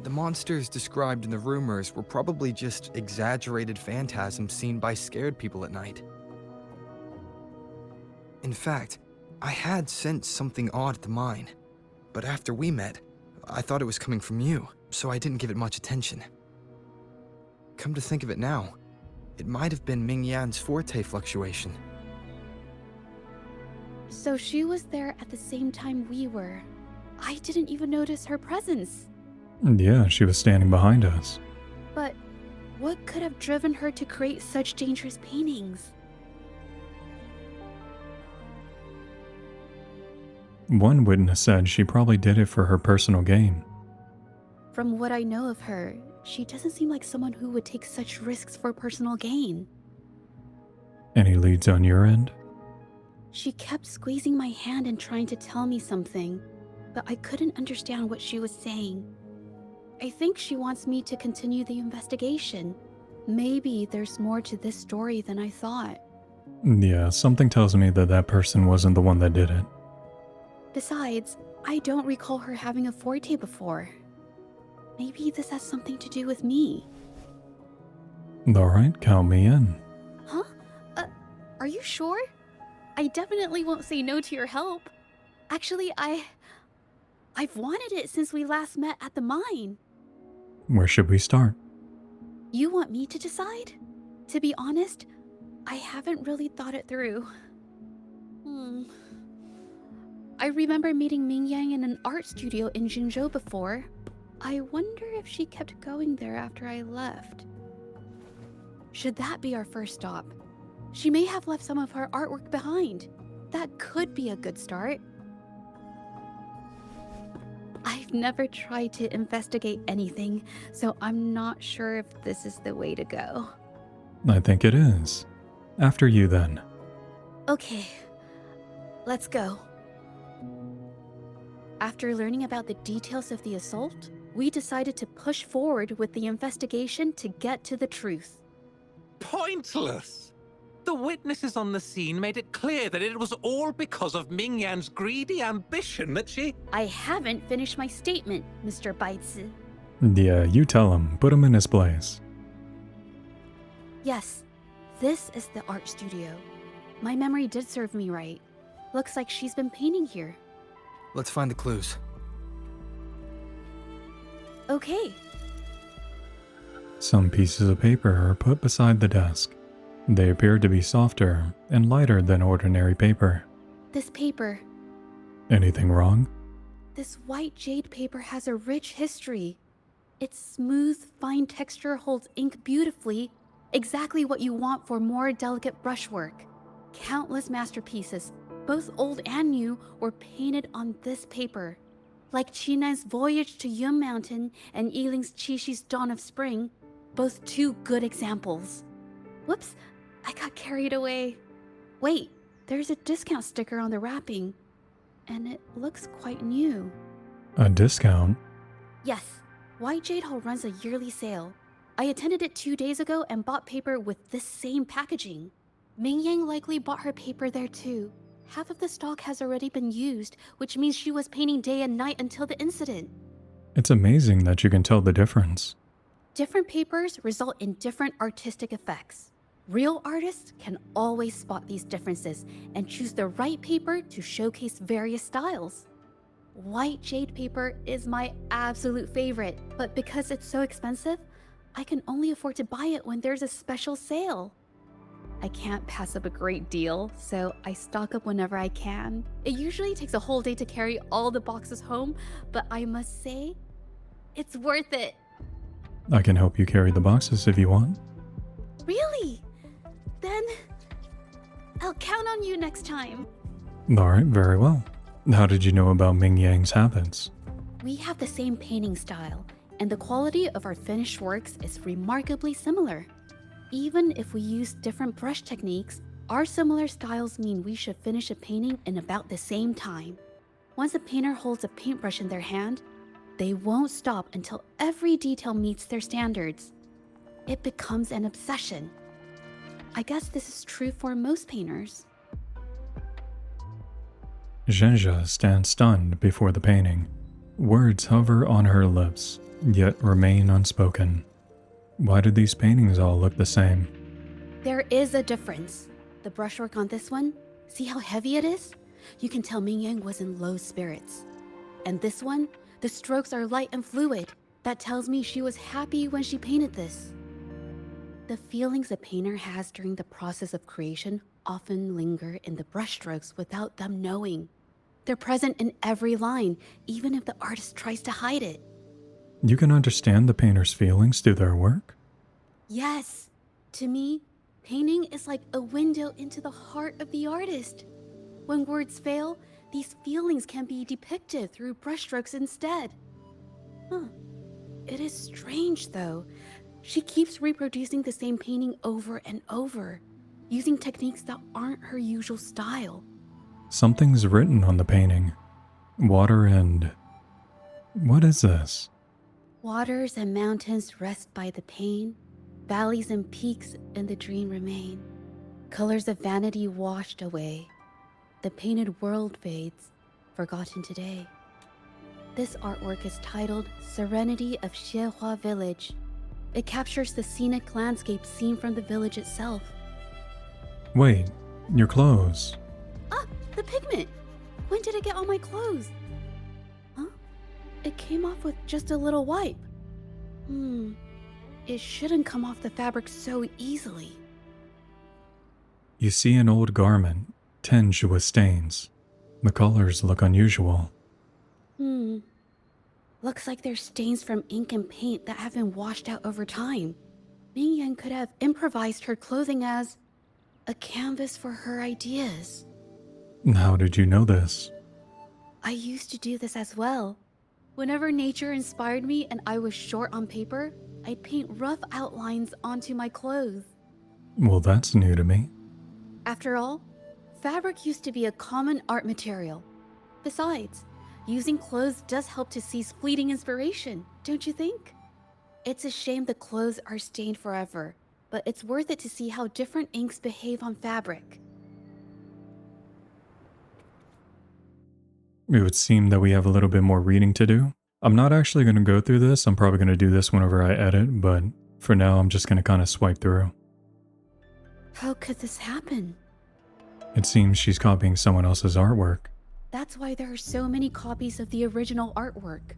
The monsters described in the rumors were probably just exaggerated phantasms seen by scared people at night. In fact, I had sensed something odd at the mine, but after we met, I thought it was coming from you, so I didn't give it much attention. Come to think of it now, it might have been Mingyan's forte fluctuation. So she was there at the same time we were. I didn't even notice her presence. Yeah, she was standing behind us. But what could have driven her to create such dangerous paintings? One witness said she probably did it for her personal gain. From what I know of her, she doesn't seem like someone who would take such risks for personal gain. Any leads on your end? She kept squeezing my hand and trying to tell me something, but I couldn't understand what she was saying. I think she wants me to continue the investigation. Maybe there's more to this story than I thought. Yeah, something tells me that that person wasn't the one that did it. Besides, I don't recall her having a forte before. Maybe this has something to do with me. Alright, count me in. Huh? Are you sure? I definitely won't say no to your help. Actually, I've wanted it since we last met at the mine. Where should we start? You want me to decide? To be honest, I haven't really thought it through. I remember meeting Mingyang in an art studio in Jinzhou before. I wonder if she kept going there after I left. Should that be our first stop? She may have left some of her artwork behind. That could be a good start. I've never tried to investigate anything, so I'm not sure if this is the way to go. I think it is. After you then. Okay, let's go. After learning about the details of the assault, we decided to push forward with the investigation to get to the truth. Pointless! The witnesses on the scene made it clear that it was all because of Mingyan's greedy ambition that she... I haven't finished my statement, Mr. Baizi. Yeah, you tell him. Put him in his place. Yes, this is the art studio. My memory did serve me right. Looks like she's been painting here. Let's find the clues. Okay. Some pieces of paper are put beside the desk. They appear to be softer and lighter than ordinary paper. This paper, Anything wrong? this white jade paper has a rich history. Its smooth, fine texture holds ink beautifully, exactly what you want for more delicate brushwork. Countless masterpieces, both old and new, were painted on this paper. Like Qinan's Voyage to Yun Mountain and Yiling's Qixi's Dawn of Spring, both two good examples. Whoops, I got carried away. Wait, there's a discount sticker on the wrapping, and it looks quite new. A discount? Yes, White Jade Hall runs a yearly sale. I attended it 2 days ago and bought paper with this same packaging. Mingyang likely bought her paper there too. Half of the stock has already been used, which means she was painting day and night until the incident. It's amazing that you can tell the difference. Different papers result in different artistic effects. Real artists can always spot these differences and choose the right paper to showcase various styles. White jade paper is my absolute favorite, but because it's so expensive, I can only afford to buy it when there's a special sale. I can't pass up a great deal, so I stock up whenever I can. It usually takes a whole day to carry all the boxes home, but I must say, it's worth it. I can help you carry the boxes if you want. Really? Then I'll count on you next time. Alright, very well. How did you know about Ming Yang's habits? We have the same painting style, and the quality of our finished works is remarkably similar. Even if we use different brush techniques, our similar styles mean we should finish a painting in about the same time. Once a painter holds a paintbrush in their hand, they won't stop until every detail meets their standards. It becomes an obsession. I guess this is true for most painters. Zhezhi stands stunned before the painting. Words hover on her lips, yet remain unspoken. Why do these paintings all look the same? There is a difference. The brushwork on this one, see how heavy it is? You can tell Mingyang was in low spirits. And this one, the strokes are light and fluid. That tells me she was happy when she painted this. The feelings a painter has during the process of creation often linger in the brushstrokes without them knowing. They're present in every line, even if the artist tries to hide it. You can understand the painter's feelings through their work? Yes. To me, painting is like a window into the heart of the artist. When words fail, these feelings can be depicted through brushstrokes instead. It is strange, though. She keeps reproducing the same painting over and over, using techniques that aren't her usual style. Something's written on the painting. Water and... What is this? Waters and mountains rest by the pain. Valleys and peaks in the dream remain. Colors of vanity washed away. The painted world fades, forgotten today. This artwork is titled Serenity of Xiehua Village. It captures the scenic landscape seen from the village itself. Wait, your clothes. Ah, the pigment! When did it get on my clothes? Huh? It came off with just a little wipe. It shouldn't come off the fabric so easily. You see an old garment, tinged with stains. The colors look unusual. Looks like there's stains from ink and paint that have been washed out over time. Ming Yan could have improvised her clothing as a canvas for her ideas. How did you know this? I used to do this as well. Whenever nature inspired me and I was short on paper, I'd paint rough outlines onto my clothes. Well, that's new to me. After all, fabric used to be a common art material. Besides, using clothes does help to seize fleeting inspiration, don't you think? It's a shame the clothes are stained forever, but it's worth it to see how different inks behave on fabric. It would seem that we have a little bit more reading to do. I'm not actually going to go through this. I'm probably going to do this whenever I edit, but for now I'm just going to kind of swipe through. How could this happen? It seems she's copying someone else's artwork. That's why there are so many copies of the original artwork.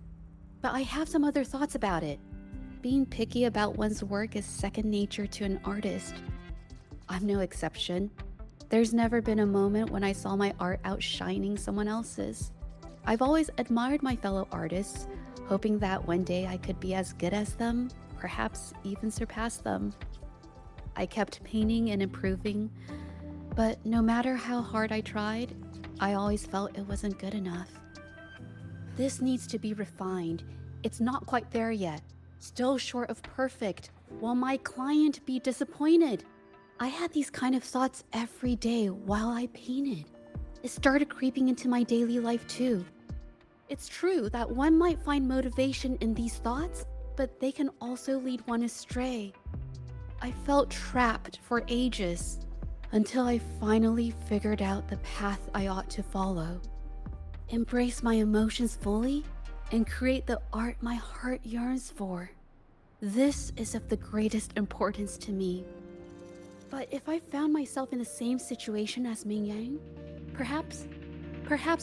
But I have some other thoughts about it. Being picky about one's work is second nature to an artist. I'm no exception. There's never been a moment when I saw my art outshining someone else's. I've always admired my fellow artists, hoping that one day I could be as good as them, perhaps even surpass them. I kept painting and improving, but no matter how hard I tried, I always felt it wasn't good enough. This needs to be refined. It's not quite there yet. Still short of perfect. Will my client be disappointed? I had these kind of thoughts every day while I painted. It started creeping into my daily life too. It's true that one might find motivation in these thoughts, but they can also lead one astray. I felt trapped for ages, until I finally figured out the path I ought to follow. Embrace my emotions fully, and create the art my heart yearns for. This is of the greatest importance to me. But if I found myself in the same situation as Ming Yang, perhaps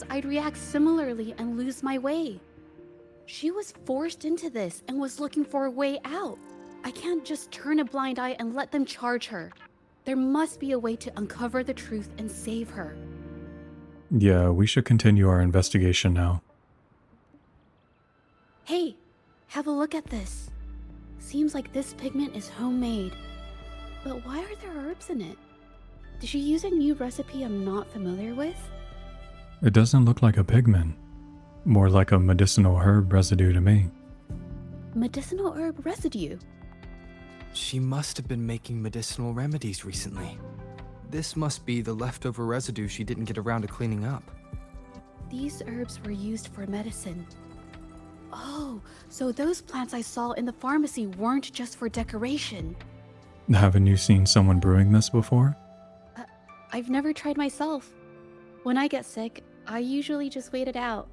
I'd react similarly and lose my way. She was forced into this and was looking for a way out. I can't just turn a blind eye and let them charge her. There must be a way to uncover the truth and save her. Yeah, we should continue our investigation now. Hey, have a look at this. Seems like this pigment is homemade. But why are there herbs in it? Did she use a new recipe I'm not familiar with? It doesn't look like a pigment. More like a medicinal herb residue to me. Medicinal herb residue? She must have been making medicinal remedies recently. This must be the leftover residue she didn't get around to cleaning up. These herbs were used for medicine. Oh, so those plants I saw in the pharmacy weren't just for decoration. Haven't you seen someone brewing this before? I've never tried myself. When I get sick, I usually just wait it out.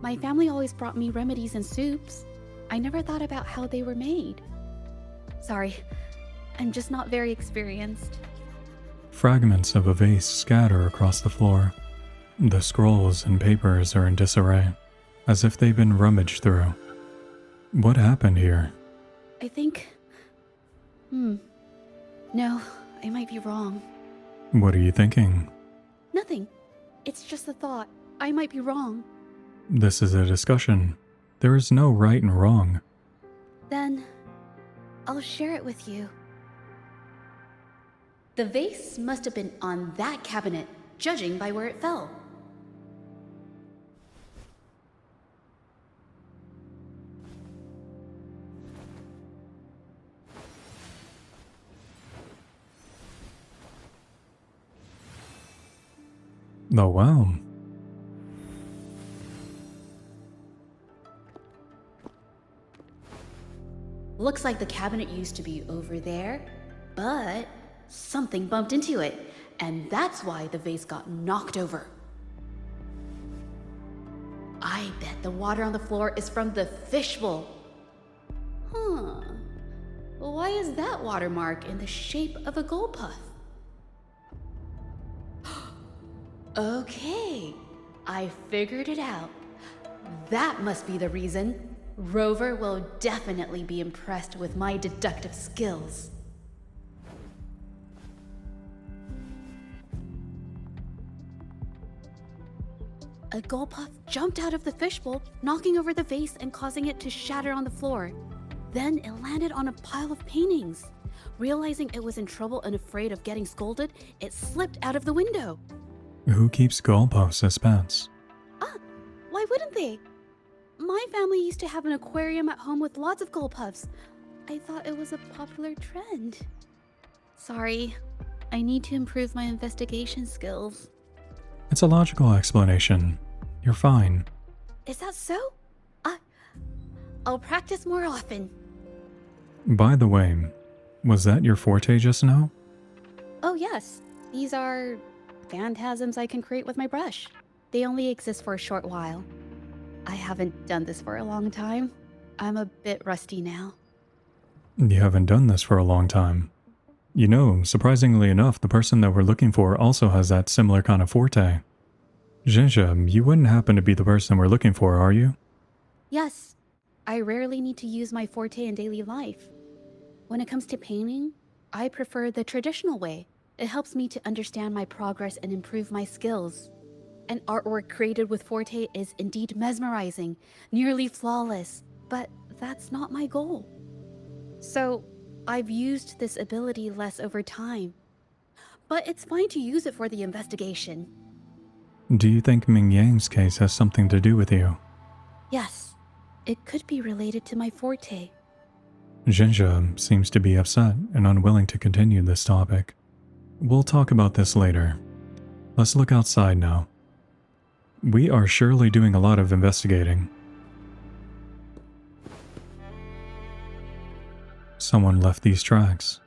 My family always brought me remedies and soups. I never thought about how they were made. Sorry, I'm just not very experienced. Fragments of a vase scatter across the floor. The scrolls and papers are in disarray, as if they've been rummaged through. What happened here? I think... No, I might be wrong. What are you thinking? Nothing. It's just a thought. I might be wrong. This is a discussion. There is no right and wrong. Then, I'll share it with you. The vase must have been on that cabinet, judging by where it fell. Oh wow. Looks like the cabinet used to be over there, but something bumped into it, and that's why the vase got knocked over. I bet the water on the floor is from the fishbowl. Huh. Why is that watermark in the shape of a gold puff? Okay, I figured it out. That must be the reason. Rover will definitely be impressed with my deductive skills. A Gulpuff jumped out of the fishbowl, knocking over the vase and causing it to shatter on the floor. Then it landed on a pile of paintings. Realizing it was in trouble and afraid of getting scolded, it slipped out of the window. Who keeps Gulpuffs as pets? Why wouldn't they? My family used to have an aquarium at home with lots of Gulpuffs. I thought it was a popular trend. Sorry, I need to improve my investigation skills. It's a logical explanation. You're fine. Is that so? I'll practice more often. By the way, was that your forte just now? Oh yes, these are phantasms I can create with my brush. They only exist for a short while. I haven't done this for a long time. I'm a bit rusty now. You haven't done this for a long time. You know, surprisingly enough, the person that we're looking for also has that similar kind of forte. Zhezhi, you wouldn't happen to be the person we're looking for, are you? Yes, I rarely need to use my forte in daily life. When it comes to painting, I prefer the traditional way. It helps me to understand my progress and improve my skills. An artwork created with forte is indeed mesmerizing, nearly flawless, but that's not my goal. So, I've used this ability less over time. But it's fine to use it for the investigation. Do you think Ming Yang's case has something to do with you? Yes, it could be related to my forte. Zhezhi seems to be upset and unwilling to continue this topic. We'll talk about this later. Let's look outside now. We are surely doing a lot of investigating. Someone left these tracks.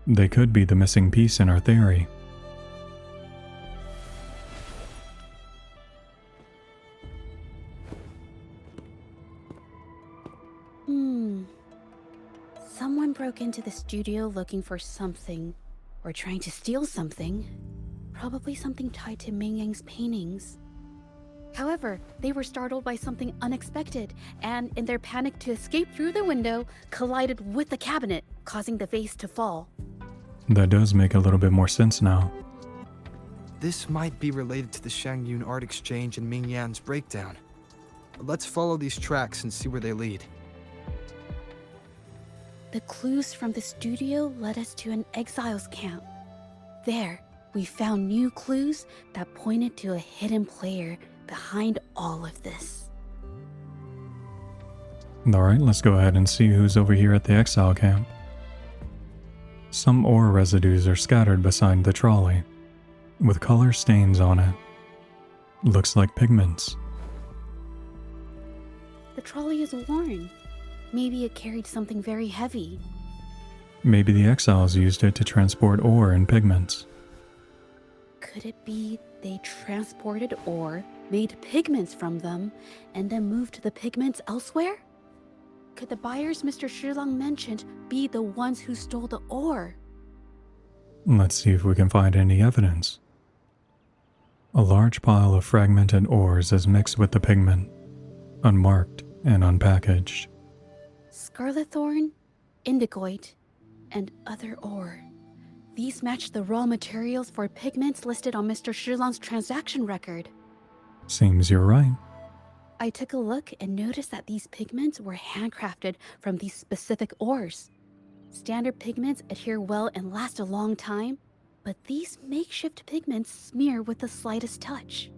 They could be the missing piece in our theory. Someone broke into the studio looking for something, or trying to steal something. Probably something tied to Ming Yang's paintings. However, they were startled by something unexpected, and in their panic to escape through the window, collided with the cabinet, causing the vase to fall. That does make a little bit more sense now. This might be related to the Shangyun art exchange and Ming Yan's breakdown. Let's follow these tracks and see where they lead. The clues from the studio led us to an exiles camp. There, we found new clues that pointed to a hidden player behind all of this. Alright, let's go ahead and see who's over here at the exile camp. Some ore residues are scattered beside the trolley, with color stains on it. Looks like pigments. The trolley is worn. Maybe it carried something very heavy. Maybe the exiles used it to transport ore and pigments. Could it be they transported ore, made pigments from them, and then moved the pigments elsewhere? Could the buyers Mr. Shilang mentioned be the ones who stole the ore? Let's see if we can find any evidence. A large pile of fragmented ores is mixed with the pigment, unmarked and unpackaged. Scarlet thorn, indigoite, and other ore. These match the raw materials for pigments listed on Mr. Shilang's transaction record. Seems you're right. I took a look and noticed that these pigments were handcrafted from these specific ores. Standard pigments adhere well and last a long time, but these makeshift pigments smear with the slightest touch.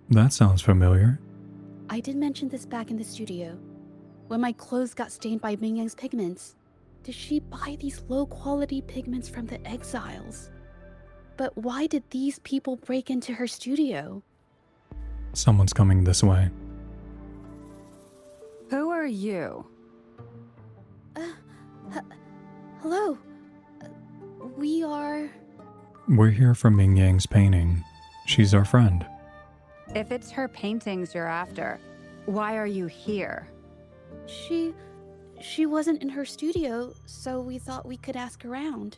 That sounds familiar. I did mention this back in the studio. When my clothes got stained by Ming Yang's pigments, did she buy these low-quality pigments from the exiles? But why did these people break into her studio? Someone's coming this way. Who are you? Hello. We are... We're here for Ming Yang's painting. She's our friend. If it's her paintings you're after, why are you here? She wasn't in her studio, so we thought we could ask around.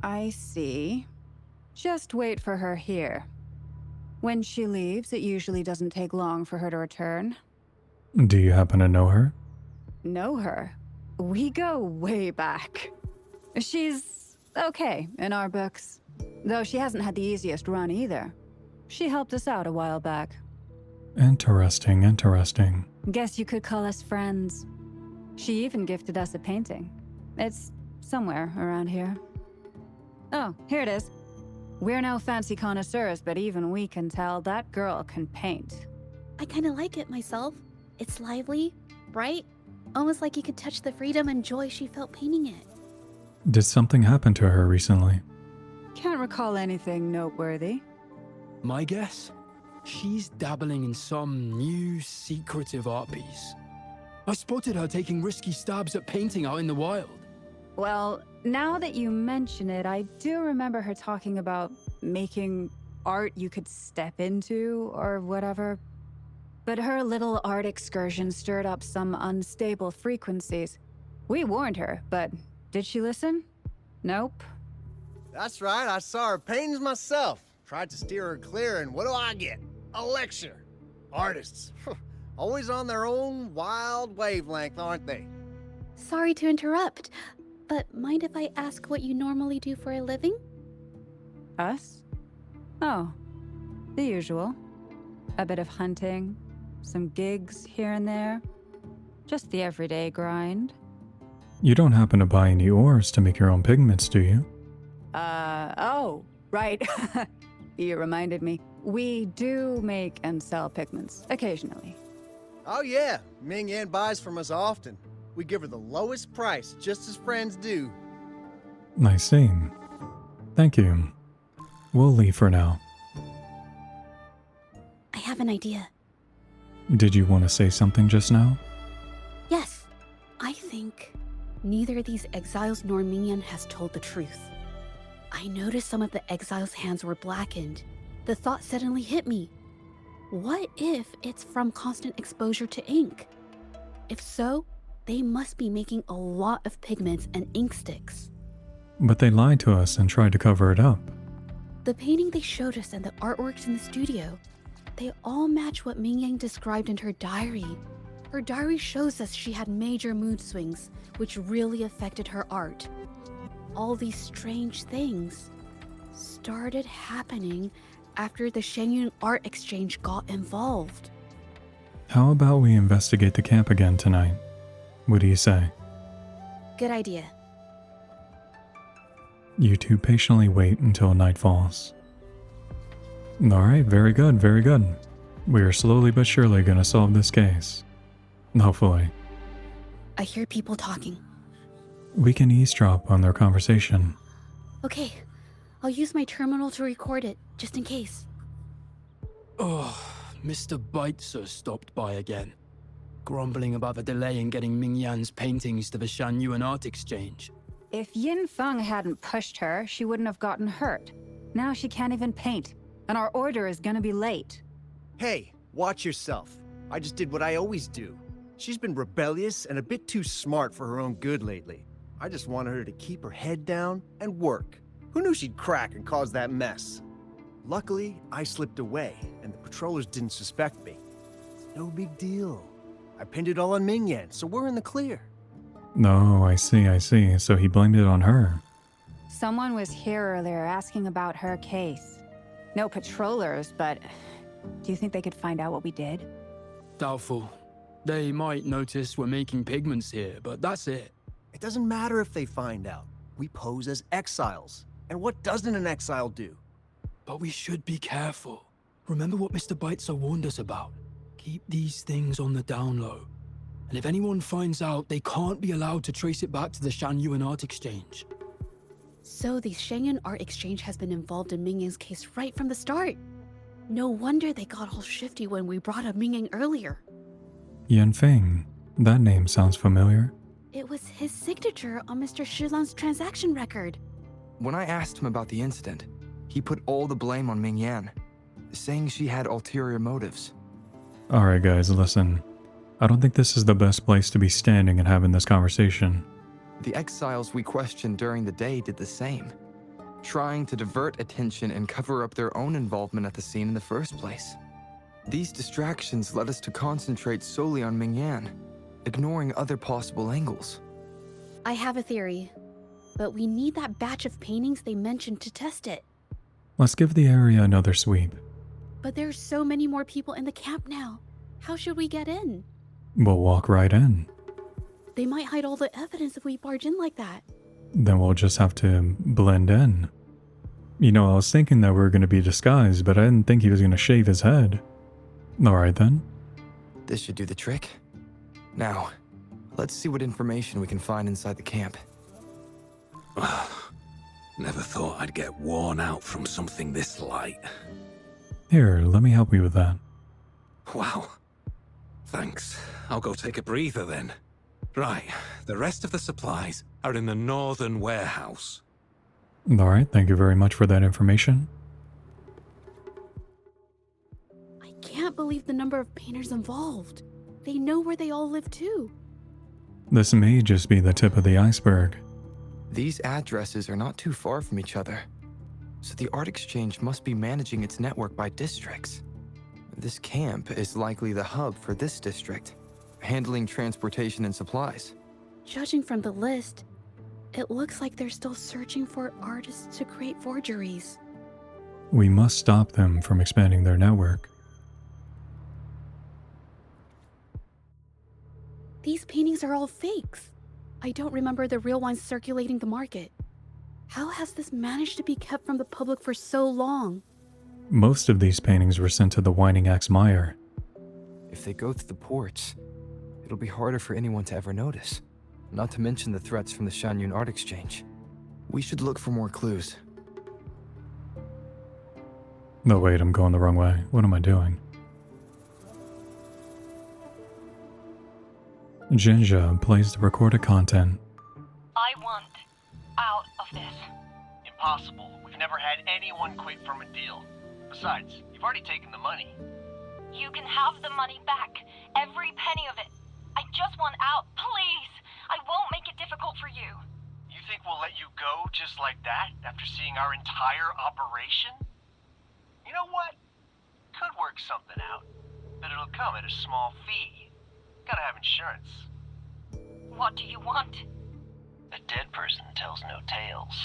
I see. Just wait for her here. When she leaves, it usually doesn't take long for her to return. Do you happen to know her? Know her? We go way back. She's okay in our books. Though she hasn't had the easiest run either. She helped us out a while back. Interesting, interesting. Guess you could call us friends. She even gifted us a painting. It's somewhere around here. Oh, here it is. We're no fancy connoisseurs, but even we can tell that girl can paint. I kind of like it myself. It's lively, bright, almost like you could touch the freedom and joy she felt painting it. Did something happen to her recently? Can't recall anything noteworthy. My guess? She's dabbling in some new secretive art piece. I spotted her taking risky stabs at painting out in the wild. Well, now that you mention it, I do remember her talking about making art you could step into or whatever. But her little art excursion stirred up some unstable frequencies. We warned her, but did she listen? Nope. That's right, I saw her paintings myself. Tried to steer her clear, and what do I get? A lecture. Artists. Always on their own wild wavelength, aren't they? Sorry to interrupt, but mind if I ask what you normally do for a living? Us? Oh, the usual. A bit of hunting, some gigs here and there. Just the everyday grind. You don't happen to buy any ores to make your own pigments, do you? Oh, right. You reminded me. We do make and sell pigments, occasionally. Oh yeah, Ming Yan buys from us often. We give her the lowest price, just as friends do. Nice seeing. Thank you. We'll leave for now. I have an idea. Did you want to say something just now? Yes, I think neither of these exiles nor Mingyan has told the truth. I noticed some of the exiles' hands were blackened. The thought suddenly hit me. What if it's from constant exposure to ink? If so, they must be making a lot of pigments and ink sticks. But they lied to us and tried to cover it up. The painting they showed us and the artworks in the studio, they all match what Mingyang described in her diary. Her diary shows us she had major mood swings, which really affected her art. All these strange things started happening after the Shenyun Art Exchange got involved. How about we investigate the camp again tonight? What do you say? Good idea. You two patiently wait until night falls. Alright, very good, very good. We are slowly but surely gonna solve this case. Hopefully. I hear people talking. We can eavesdrop on their conversation. Okay, I'll use my terminal to record it, just in case. Oh, Mr. Beitzer stopped by again, grumbling about the delay in getting Ming Yan's paintings to the Shanyuan Art Exchange. If Yin Feng hadn't pushed her, she wouldn't have gotten hurt. Now she can't even paint, and our order is gonna be late. Hey, watch yourself. I just did what I always do. She's been rebellious and a bit too smart for her own good lately. I just wanted her to keep her head down and work. Who knew she'd crack and cause that mess? Luckily, I slipped away, and the patrollers didn't suspect me. It's no big deal. I pinned it all on Mingyan, so we're in the clear. No, I see. So he blamed it on her. Someone was here earlier asking about her case. No patrollers, but do you think they could find out what we did? Doubtful. They might notice we're making pigments here, but that's it. It doesn't matter if they find out. We pose as exiles. And what doesn't an exile do? But we should be careful. Remember what Mr. Beitzer warned us about. Keep these things on the down low. And if anyone finds out, they can't be allowed to trace it back to the Shanyuan Art Exchange. So the Shenyun Art Exchange has been involved in Mingyang's case right from the start. No wonder they got all shifty when we brought up Mingyang earlier. Yan Feng. That name sounds familiar. It was his signature on Mr. Shilan's transaction record. When I asked him about the incident, he put all the blame on Ming Yan, saying she had ulterior motives. Alright guys, listen. I don't think this is the best place to be standing and having this conversation. The exiles we questioned during the day did the same, trying to divert attention and cover up their own involvement at the scene in the first place. These distractions led us to concentrate solely on Ming Yan, ignoring other possible angles. I have a theory, but we need that batch of paintings they mentioned to test it. Let's give the area another sweep. But there's so many more people in the camp now. How should we get in? We'll walk right in. They might hide all the evidence if we barge in like that. Then we'll just have to blend in. You know, I was thinking that we were going to be disguised, but I didn't think he was going to shave his head. Alright then. This should do the trick. Now, let's see what information we can find inside the camp. Never thought I'd get worn out from something this light. Here, let me help you with that. Wow. Thanks. I'll go take a breather then. Right, the rest of the supplies are in the northern warehouse. Alright, thank you very much for that information. I can't believe the number of painters involved. They know where they all live too. This may just be the tip of the iceberg. These addresses are not too far from each other, so the Art Exchange must be managing its network by districts. This camp is likely the hub for this district, handling transportation and supplies. Judging from the list, it looks like they're still searching for artists to create forgeries. We must stop them from expanding their network. These paintings are all fakes. I don't remember the real ones circulating the market. How has this managed to be kept from the public for so long? Most of these paintings were sent to the Winding Axe Mire. If they go through the ports, it'll be harder for anyone to ever notice. Not to mention the threats from the Shanyun Art Exchange. We should look for more clues. No, wait, I'm going the wrong way. What am I doing? Jinja plays the recorded content. I want out of this. Impossible. We've never had anyone quit from a deal. Besides, you've already taken the money. You can have the money back. Every penny of it. I just want out, please. I won't make it difficult for you. You think we'll let you go just like that after seeing our entire operation? You know what? Could work something out, but it'll come at a small fee. Gotta have insurance. What do you want? A dead person tells no tales.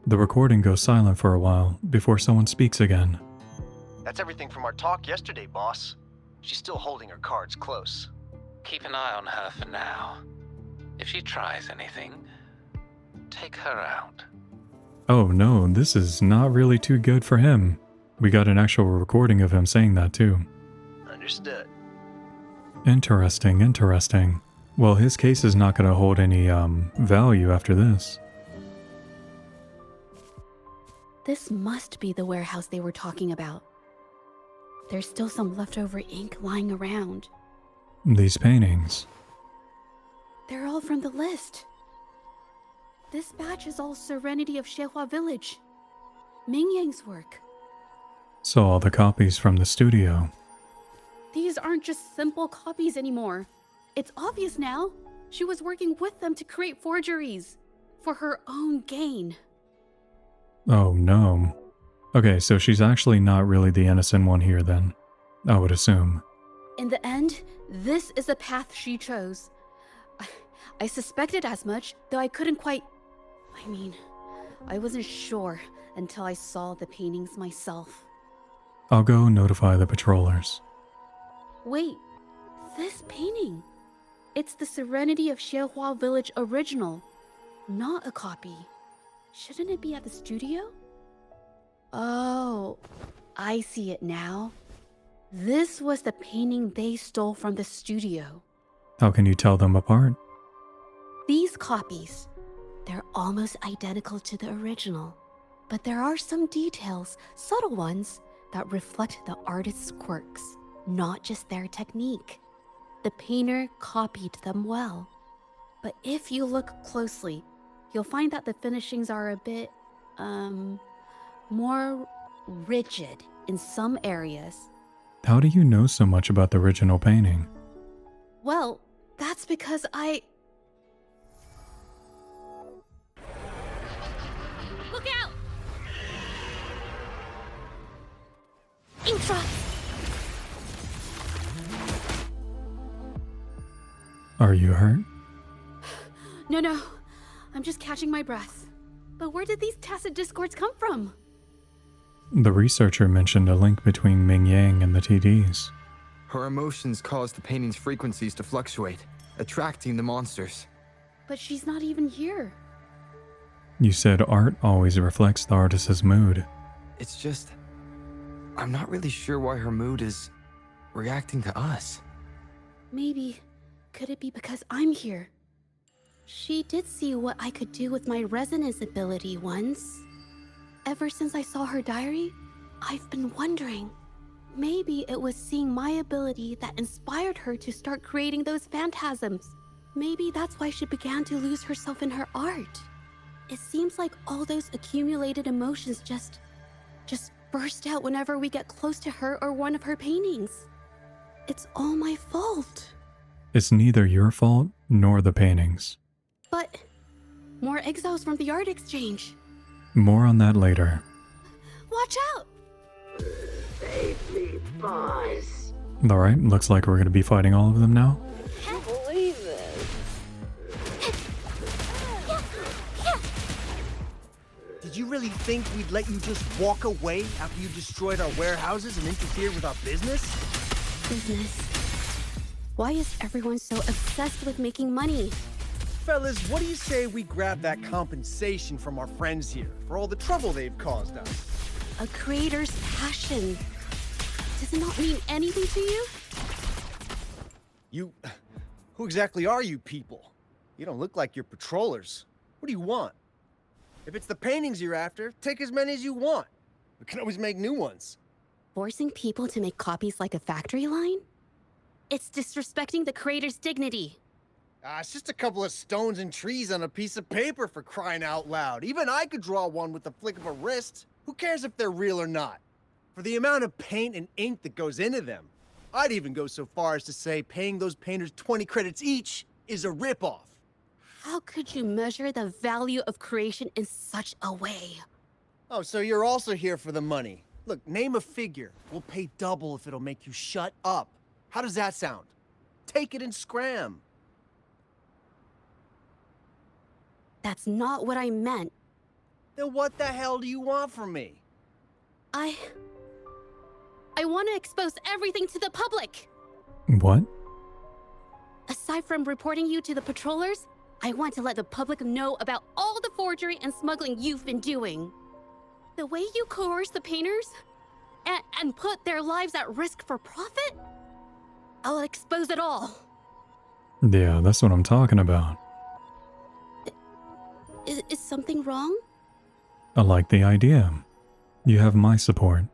The recording goes silent for a while before someone speaks again. That's everything from our talk yesterday, boss. She's still holding her cards close. Keep an eye on her for now. If she tries anything, take her out. Oh no, this is not really too good for him. We got an actual recording of him saying that too. Understood. Interesting, interesting. Well, his case is not going to hold any, value after this. This must be the warehouse they were talking about. There's still some leftover ink lying around. These paintings. They're all from the list. This batch is all Serenity of Shehua Village. Ming Yang's work. So all the copies from the studio. These aren't just simple copies anymore. It's obvious now. She was working with them to create forgeries. For her own gain. Oh no. Okay, so she's actually not really the innocent one here then. I would assume. In the end, this is the path she chose. I suspected as much, though I couldn't quite... I wasn't sure until I saw the paintings myself. I'll go notify the patrollers. Wait, this painting. It's the Serenity of Shehua Village original, not a copy. Shouldn't it be at the studio? Oh, I see it now. This was the painting they stole from the studio. How can you tell them apart? These copies, they're almost identical to the original. But there are some details, subtle ones, that reflect the artist's quirks, not just their technique. The painter copied them well. But if you look closely, you'll find that the finishings are a bit, more rigid in some areas. How do you know so much about the original painting? Well, that's because Look out! Ink drops! Are you hurt? No, I'm just catching my breath. But where did these tacit discords come from? The researcher mentioned a link between Ming Yang and the TDs. Her emotions cause the painting's frequencies to fluctuate, attracting the monsters. But she's not even here. You said art always reflects the artist's mood. It's just... I'm not really sure why her mood is reacting to us. Maybe... could it be because I'm here? She did see what I could do with my resonance ability once. Ever since I saw her diary, I've been wondering. Maybe it was seeing my ability that inspired her to start creating those phantasms. Maybe that's why she began to lose herself in her art. It seems like all those accumulated emotions just burst out whenever we get close to her or one of her paintings. It's all my fault. It's neither your fault nor the paintings. But more exiles from the art exchange. More on that later. Watch out! Safely, boss. Alright, looks like we're gonna be fighting all of them now. Can't believe this. Did you really think we'd let you just walk away after you destroyed our warehouses and interfered with our business? Business. Why is everyone so obsessed with making money? Fellas, what do you say we grab that compensation from our friends here for all the trouble they've caused us? A creator's passion. Does it not mean anything to you? You... who exactly are you people? You don't look like you're patrollers. What do you want? If it's the paintings you're after, take as many as you want. We can always make new ones. Forcing people to make copies like a factory line? It's disrespecting the creator's dignity. It's just a couple of stones and trees on a piece of paper, for crying out loud. Even I could draw one with the flick of a wrist. Who cares if they're real or not? For the amount of paint and ink that goes into them, I'd even go so far as to say paying those painters 20 credits each is a ripoff. How could you measure the value of creation in such a way? Oh, so you're also here for the money. Look, name a figure. We'll pay double if it'll make you shut up. How does that sound? Take it and scram. That's not what I meant. Then what the hell do you want from me? I want to expose everything to the public. What? Aside from reporting you to the patrollers, I want to let the public know about all the forgery and smuggling you've been doing. The way you coerce the painters and put their lives at risk for profit? I'll expose it all. Yeah, that's what I'm talking about. Is something wrong? I like the idea. You have my support.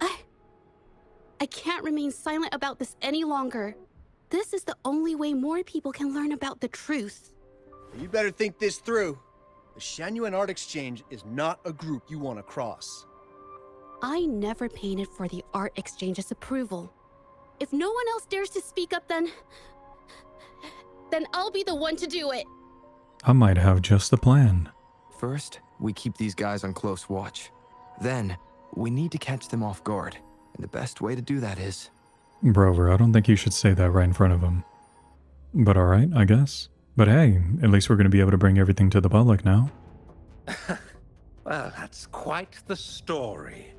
I can't remain silent about this any longer. This is the only way more people can learn about the truth. You better think this through. The Shanyuan Art Exchange is not a group you want to cross. I never painted for the Art Exchange's approval. If no one else dares to speak up, then I'll be the one to do it. I might have just the plan. First, we keep these guys on close watch. Then, we need to catch them off guard. And the best way to do that is... Brover, I don't think you should say that right in front of him. But alright, I guess. But hey, at least we're going to be able to bring everything to the public now. Well, that's quite the story.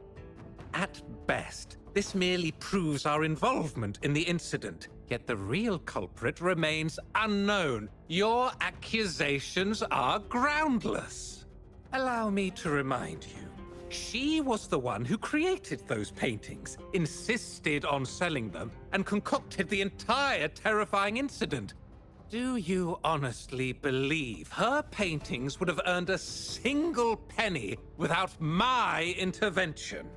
At best, this merely proves our involvement in the incident, yet the real culprit remains unknown. Your accusations are groundless. Allow me to remind you, she was the one who created those paintings, insisted on selling them, and concocted the entire terrifying incident. Do you honestly believe her paintings would have earned a single penny without my intervention?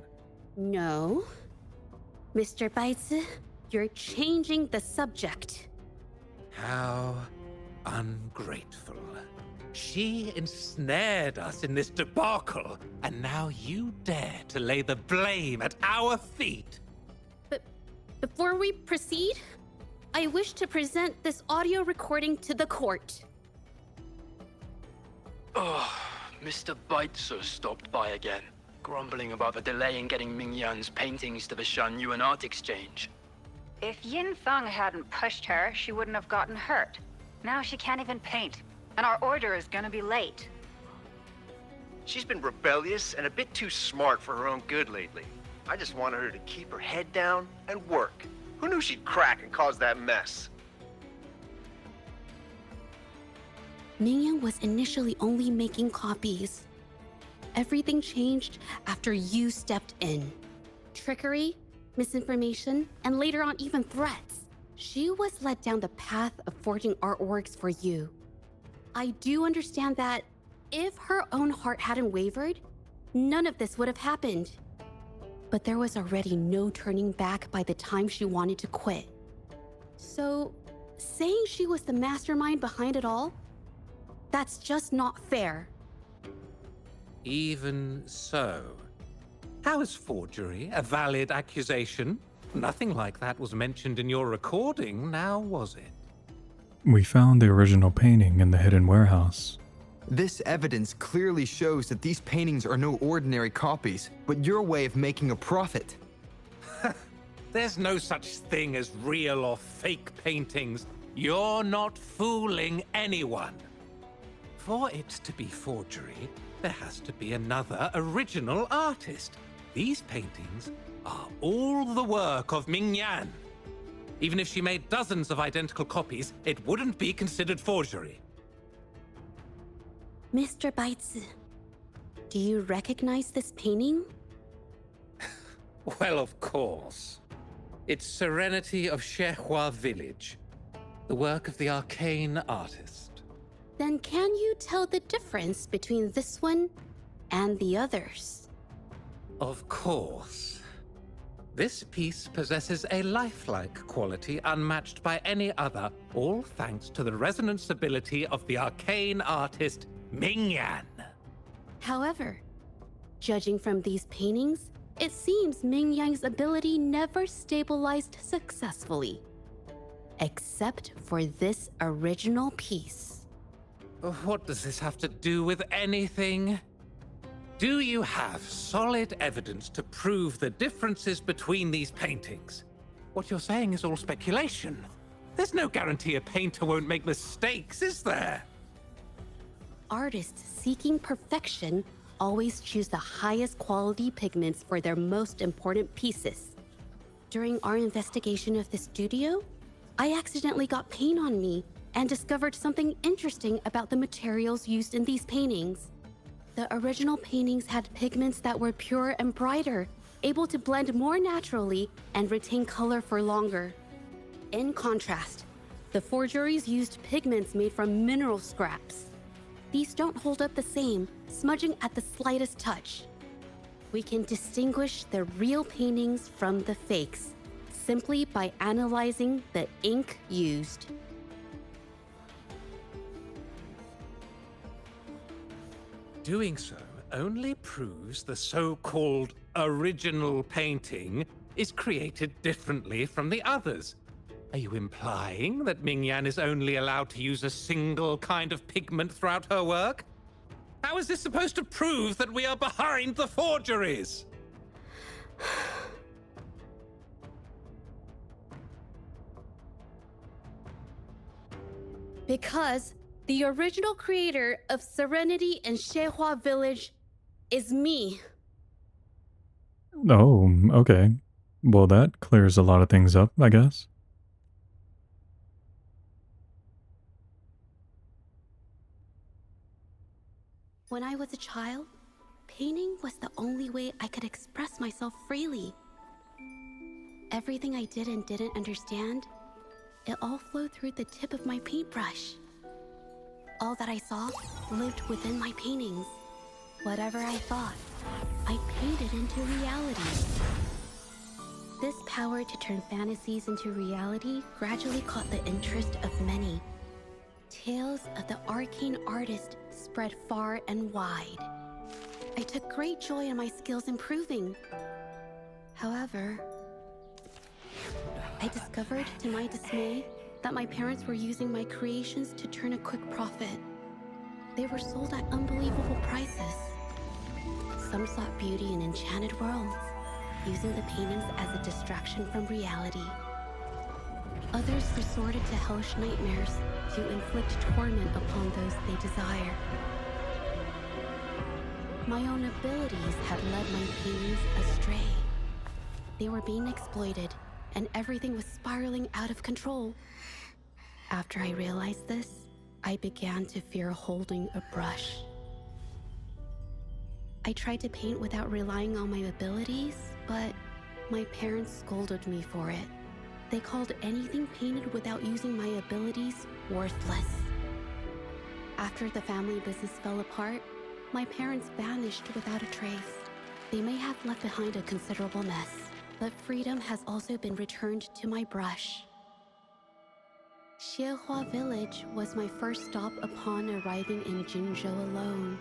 No. Mr. Baitsu, you're changing the subject. How ungrateful. She ensnared us in this debacle, and now you dare to lay the blame at our feet. But before we proceed, I wish to present this audio recording to the court. Oh, Mr. Baitsu stopped by again, grumbling about the delay in getting Ming Yan's paintings to the Shanyuan Art Exchange. If Yin Feng hadn't pushed her, she wouldn't have gotten hurt. Now she can't even paint, and our order is gonna be late. She's been rebellious and a bit too smart for her own good lately. I just wanted her to keep her head down and work. Who knew she'd crack and cause that mess? Mingyang was initially only making copies. Everything changed after you stepped in. Trickery, misinformation, and later on even threats. She was led down the path of forging artworks for you. I do understand that if her own heart hadn't wavered, none of this would have happened. But there was already no turning back by the time she wanted to quit. So, saying she was the mastermind behind it all, that's just not fair. Even so, how is forgery a valid accusation? Nothing like that was mentioned in your recording, now was it? We found the original painting in the hidden warehouse. This evidence clearly shows that these paintings are no ordinary copies, but your way of making a profit. There's no such thing as real or fake paintings. You're not fooling anyone. For it to be forgery, there has to be another original artist. These paintings are all the work of Mingyan. Even if she made dozens of identical copies, it wouldn't be considered forgery. Mr. Baizi, do you recognize this painting? Well, of course. It's Serenity of Zhezhi Village, the work of the arcane artist. Then can you tell the difference between this one and the others? Of course. This piece possesses a lifelike quality unmatched by any other, all thanks to the resonance ability of the arcane artist Mingyan. However, judging from these paintings, it seems Mingyang's ability never stabilized successfully. Except for this original piece. What does this have to do with anything? Do you have solid evidence to prove the differences between these paintings? What you're saying is all speculation. There's no guarantee a painter won't make mistakes, is there? Artists seeking perfection always choose the highest quality pigments for their most important pieces. During our investigation of the studio, I accidentally got paint on me and discovered something interesting about the materials used in these paintings. The original paintings had pigments that were pure and brighter, able to blend more naturally and retain color for longer. In contrast, the forgeries used pigments made from mineral scraps. These don't hold up the same, smudging at the slightest touch. We can distinguish the real paintings from the fakes simply by analyzing the ink used. Doing so only proves the so-called original painting is created differently from the others. Are you implying that Mingyan is only allowed to use a single kind of pigment throughout her work? How is this supposed to prove that we are behind the forgeries? Because the original creator of Serenity and Zhezhi Village is me. Oh, okay. Well, that clears a lot of things up, I guess. When I was a child, painting was the only way I could express myself freely. Everything I did and didn't understand, it all flowed through the tip of my paintbrush. All that I saw lived within my paintings. Whatever I thought, I painted into reality. This power to turn fantasies into reality gradually caught the interest of many. Tales of the arcane artist spread far and wide. I took great joy in my skills improving. However, I discovered to my dismay that my parents were using my creations to turn a quick profit. They were sold at unbelievable prices. Some sought beauty in enchanted worlds, using the paintings as a distraction from reality. Others resorted to hellish nightmares to inflict torment upon those they desire. My own abilities had led my paintings astray. They were being exploited, and everything was spiraling out of control. After I realized this, I began to fear holding a brush. I tried to paint without relying on my abilities, but my parents scolded me for it. They called anything painted without using my abilities worthless. After the family business fell apart, my parents vanished without a trace. They may have left behind a considerable mess, but freedom has also been returned to my brush. Xiehua Village was my first stop upon arriving in Jinzhou alone.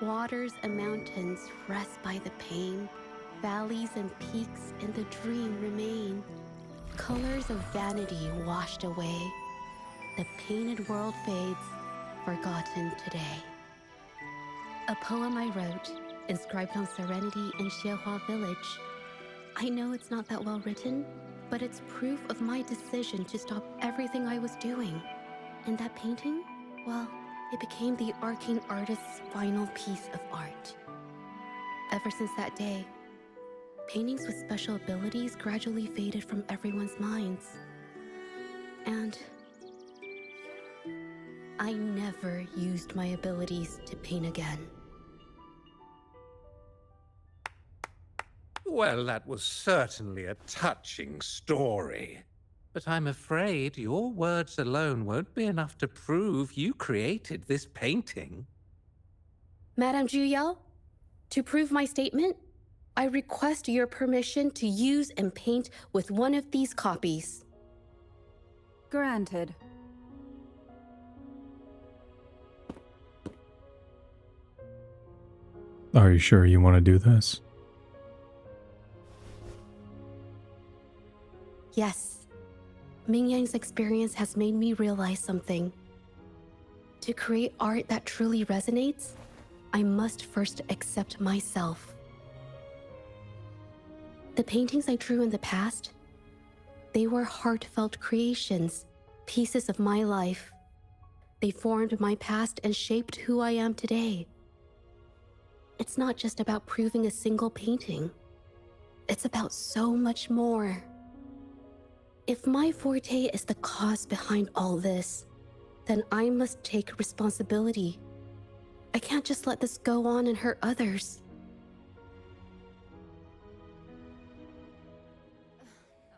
Waters and mountains rest by the pain. Valleys and peaks in the dream remain. Colors of vanity washed away. The painted world fades, forgotten today. A poem I wrote, inscribed on serenity in Xiehua Village. I know it's not that well written, but it's proof of my decision to stop everything I was doing. And that painting, well, it became the arcane artist's final piece of art. Ever since that day, paintings with special abilities gradually faded from everyone's minds. And I never used my abilities to paint again. Well, that was certainly a touching story. But I'm afraid your words alone won't be enough to prove you created this painting. Madame Juyao, to prove my statement, I request your permission to use and paint with one of these copies. Granted. Are you sure you want to do this? Yes. Ming Yang's experience has made me realize something. To create art that truly resonates, I must first accept myself. The paintings I drew in the past, they were heartfelt creations, pieces of my life. They formed my past and shaped who I am today. It's not just about proving a single painting. It's about so much more. If my forte is the cause behind all this, then I must take responsibility. I can't just let this go on and hurt others.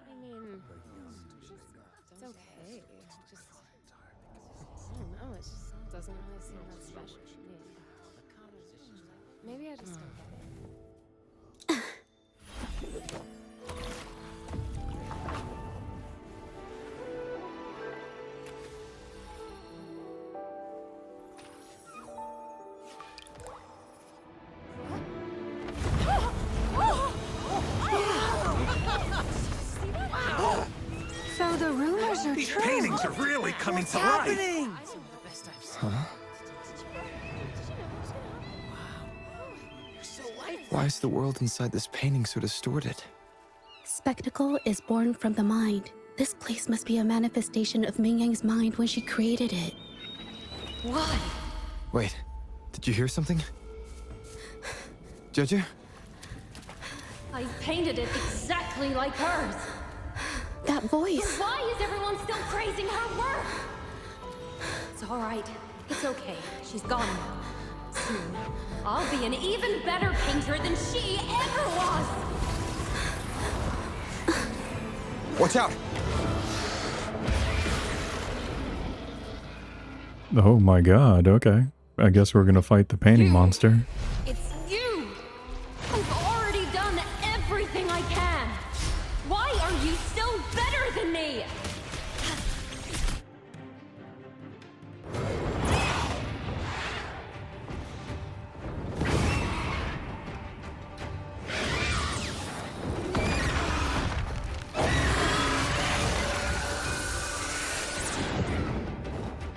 I mean, it's okay. Just, I don't know, it just doesn't really seem that special to me. Maybe I just don't get it. So the rumors are These true. paintings are really coming to life. happening? Huh? Why is the world inside this painting so distorted? Spectacle is born from the mind. This place must be a manifestation of Ming Yang's mind when she created it. Why? Wait, did you hear something? Zhezhi? I painted it exactly like hers. That voice. So why is everyone still praising her work? It's all right. It's okay. She's gone now. Soon, I'll be an even better painter than she ever was. Watch out! Oh my god, okay. I guess we're gonna fight the painting monster. It's you! I've already done everything I can! Why are you still better than me?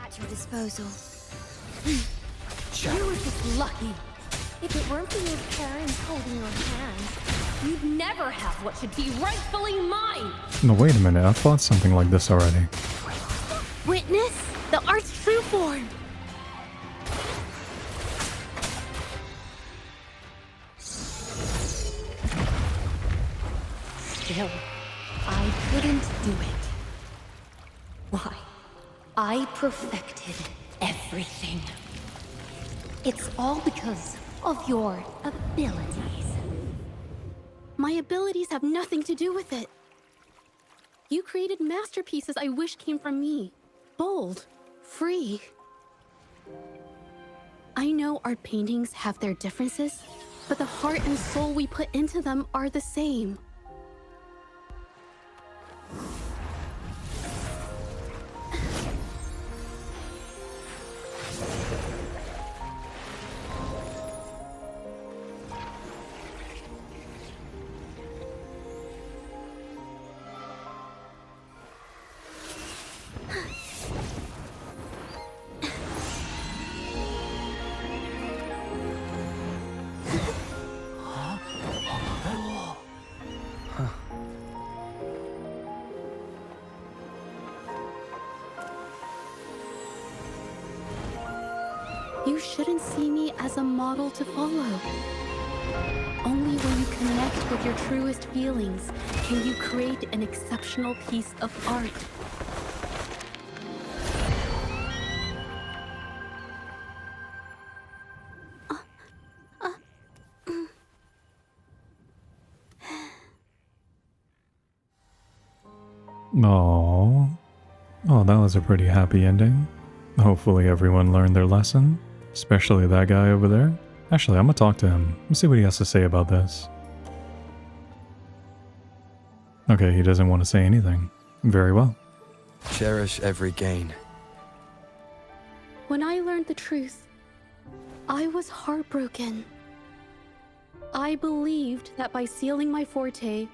At your disposal. You were just lucky. If it weren't for your parents holding your hand, you'd never have what should be rightfully mine! No, wait a minute, I thought something like this already. Witness the art's true form. still, I couldn't do it. Why? I perfected everything. It's all because of your abilities. My abilities have nothing to do with it. You created masterpieces I wish came from me. Bold, free. I know our paintings have their differences, but the heart and soul we put into them are the same. You shouldn't see me as a model to follow. Only when you connect with your truest feelings can you create an exceptional piece of art. Aww. Oh, that was a pretty happy ending. Hopefully everyone learned their lesson, especially that guy over there. Actually, I'm gonna talk to him and see what he has to say about this. Okay, he doesn't want to say anything. Very well. Cherish every gain. When I learned the truth, I was heartbroken. I believed that by sealing my forte,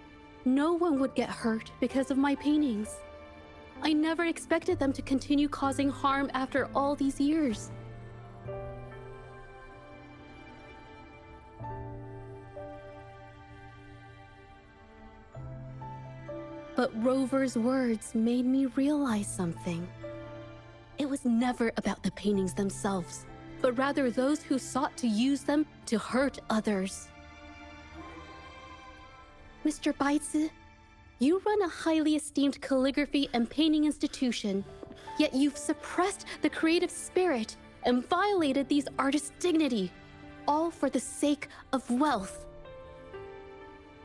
no one would get hurt because of my paintings. I never expected them to continue causing harm after all these years. But Rover's words made me realize something. It was never about the paintings themselves, but rather those who sought to use them to hurt others. Mr. Baitsu, you run a highly esteemed calligraphy and painting institution, yet you've suppressed the creative spirit and violated these artists' dignity, all for the sake of wealth.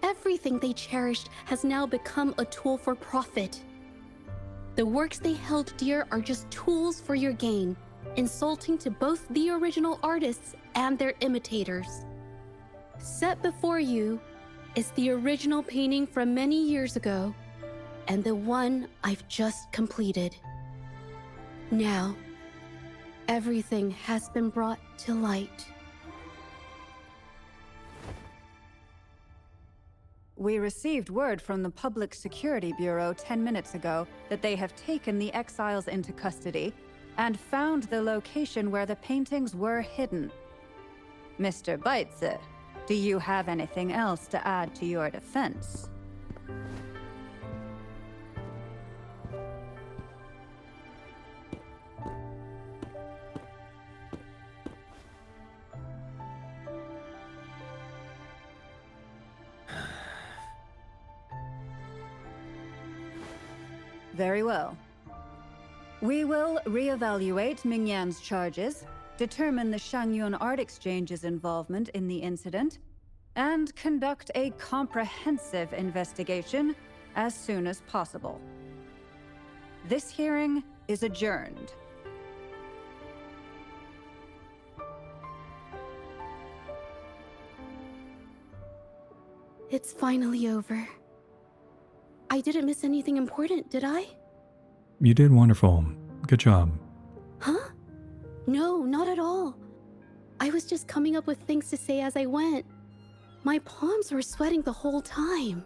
Everything they cherished has now become a tool for profit. The works they held dear are just tools for your gain, insulting to both the original artists and their imitators. Set before you is the original painting from many years ago, and the one I've just completed. Now, everything has been brought to light. We received word from the Public Security Bureau 10 minutes ago that they have taken the exiles into custody and found the location where the paintings were hidden. Mr. Baitsu, do you have anything else to add to your defense? Very well. We will reevaluate Mingyan's charges, determine the Shangyun Art Exchange's involvement in the incident, and conduct a comprehensive investigation as soon as possible. This hearing is adjourned. It's finally over. I didn't miss anything important, did I? You did wonderful. Good job. Huh? No, not at all. I was just coming up with things to say as I went. My palms were sweating the whole time.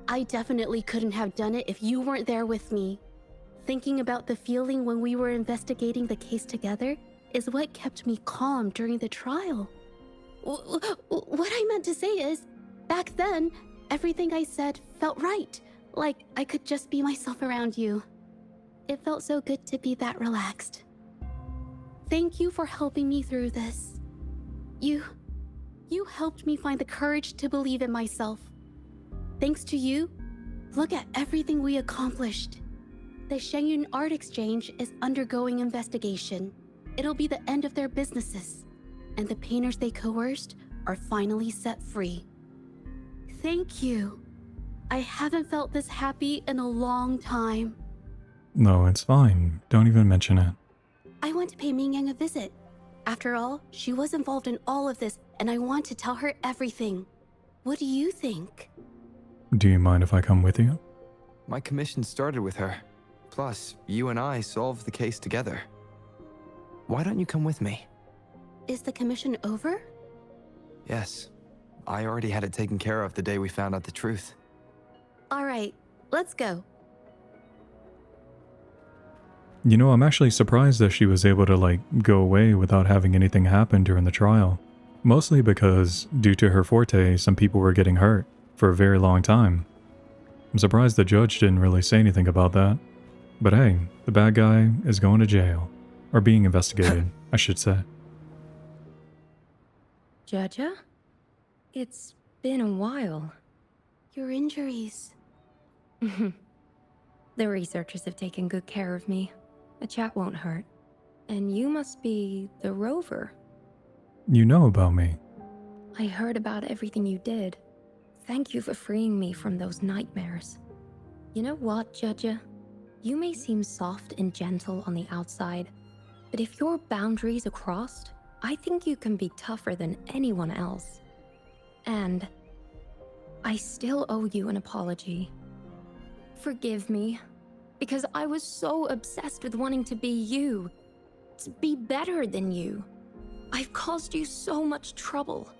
I definitely couldn't have done it if you weren't there with me. Thinking about the feeling when we were investigating the case together is what kept me calm during the trial. What I meant to say is, back then, everything I said felt right. Like I could just be myself around you. It felt so good to be that relaxed. Thank you for helping me through this. You helped me find the courage to believe in myself. Thanks to you, look at everything we accomplished. The Shenyun Art Exchange is undergoing investigation. It'll be the end of their businesses, and the painters they coerced are finally set free. Thank you. I haven't felt this happy in a long time. No, it's fine. Don't even mention it. I want to pay Mingyang a visit. After all, she was involved in all of this, and I want to tell her everything. What do you think? Do you mind if I come with you? My commission started with her. Plus, you and I solved the case together. Why don't you come with me? Is the commission over? Yes. I already had it taken care of the day we found out the truth. All right, let's go. You know, I'm actually surprised that she was able to, like, go away without having anything happen during the trial. Mostly because, due to her forte, some people were getting hurt for a very long time. I'm surprised the judge didn't really say anything about that. But hey, the bad guy is going to jail. Or being investigated, I should say. Zhezhi? It's been a while. Your injuries. The researchers have taken good care of me. A chat won't hurt. And you must be the rover. You know about me. I heard about everything you did. Thank you for freeing me from those nightmares. You know what, Zhezhi? You may seem soft and gentle on the outside, but if your boundaries are crossed, I think you can be tougher than anyone else. And I still owe you an apology. Forgive me, because I was so obsessed with wanting to be you, to be better than you. I've caused you so much trouble.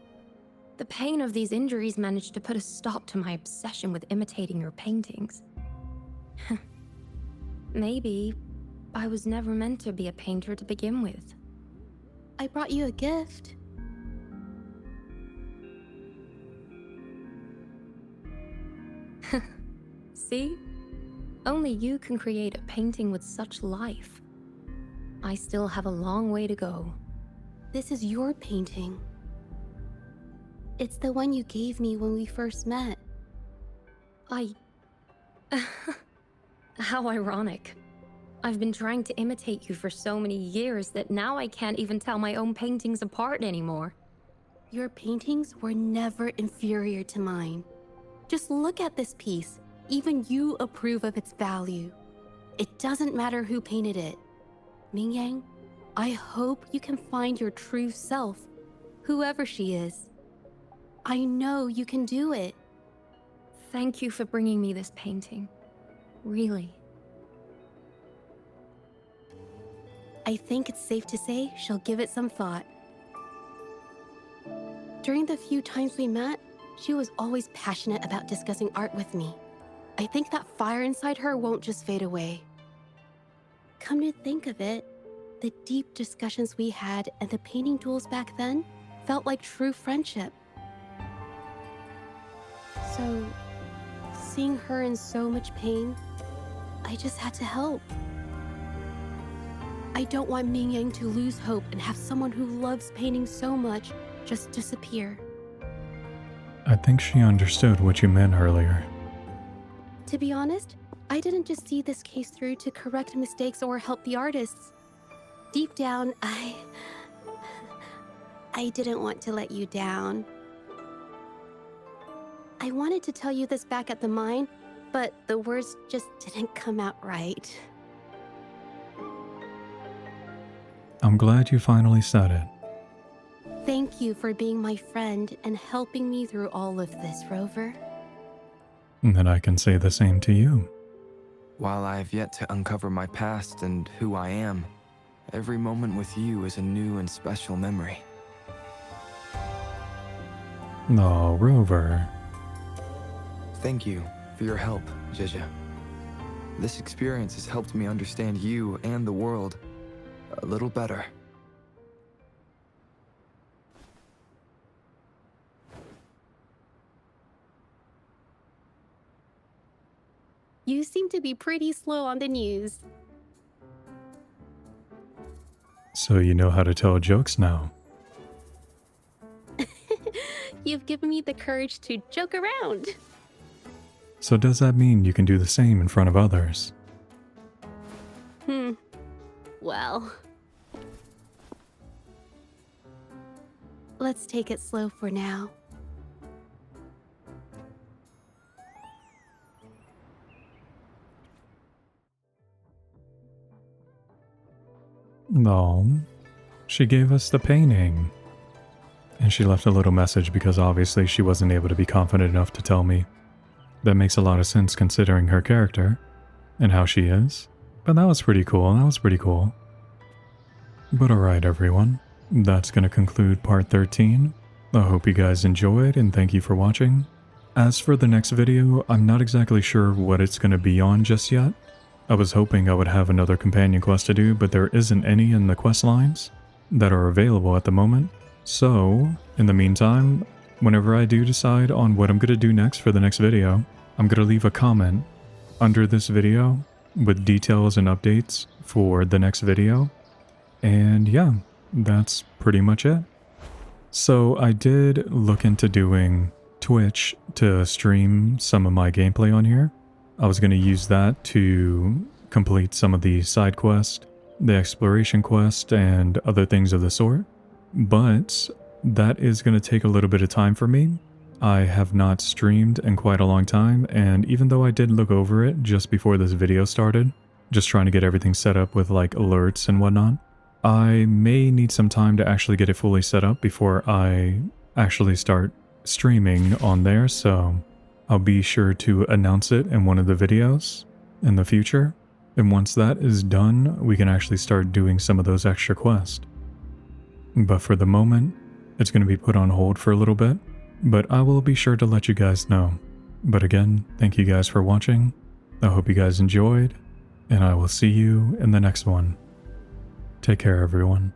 The pain of these injuries managed to put a stop to my obsession with imitating your paintings. Maybe I was never meant to be a painter to begin with. I brought you a gift. See? Only you can create a painting with such life. I still have a long way to go. This is your painting. It's the one you gave me when we first met. How ironic. I've been trying to imitate you for so many years that now I can't even tell my own paintings apart anymore. Your paintings were never inferior to mine. Just look at this piece. Even you approve of its value. It doesn't matter who painted it. Mingyang, I hope you can find your true self, whoever she is. I know you can do it. Thank you for bringing me this painting. Really. I think it's safe to say she'll give it some thought. During the few times we met, she was always passionate about discussing art with me. I think that fire inside her won't just fade away. Come to think of it, the deep discussions we had and the painting duels back then felt like true friendship. So, seeing her in so much pain, I just had to help. I don't want Mingyang to lose hope and have someone who loves painting so much just disappear. I think she understood what you meant earlier. To be honest, I didn't just see this case through to correct mistakes or help the artists. Deep down, I didn't want to let you down. I wanted to tell you this back at the mine, but the words just didn't come out right. I'm glad you finally said it. Thank you for being my friend and helping me through all of this, Rover. And then I can say the same to you. While I have yet to uncover my past and who I am, every moment with you is a new and special memory. No, Rover. Thank you for your help, Zhezhi. This experience has helped me understand you and the world a little better. You seem to be pretty slow on the news. So you know how to tell jokes now. You've given me the courage to joke around. So does that mean you can do the same in front of others? Well. Let's take it slow for now. No, she gave us the painting. And she left a little message because obviously she wasn't able to be confident enough to tell me. That makes a lot of sense considering her character and how she is. But that was pretty cool, But alright everyone, that's gonna conclude part 13. I hope you guys enjoyed and thank you for watching. As for the next video, I'm not exactly sure what it's gonna be on just yet. I was hoping I would have another companion quest to do, but there isn't any in the quest lines that are available at the moment. So, in the meantime, whenever I do decide on what I'm going to do next for the next video, I'm going to leave a comment under this video with details and updates for the next video. And yeah, that's pretty much it. So I did look into doing Twitch to stream some of my gameplay on here. I was going to use that to complete some of the side quest, the exploration quest, and other things of the sort. But that is going to take a little bit of time for me. I have not streamed in quite a long time, and even though I did look over it just before this video started, just trying to get everything set up with like alerts and whatnot, I may need some time to actually get it fully set up before I actually start streaming on there, so I'll be sure to announce it in one of the videos in the future. And once that is done, we can actually start doing some of those extra quests. But for the moment, it's going to be put on hold for a little bit, but I will be sure to let you guys know. But again, thank you guys for watching. I hope you guys enjoyed, and I will see you in the next one. Take care, everyone.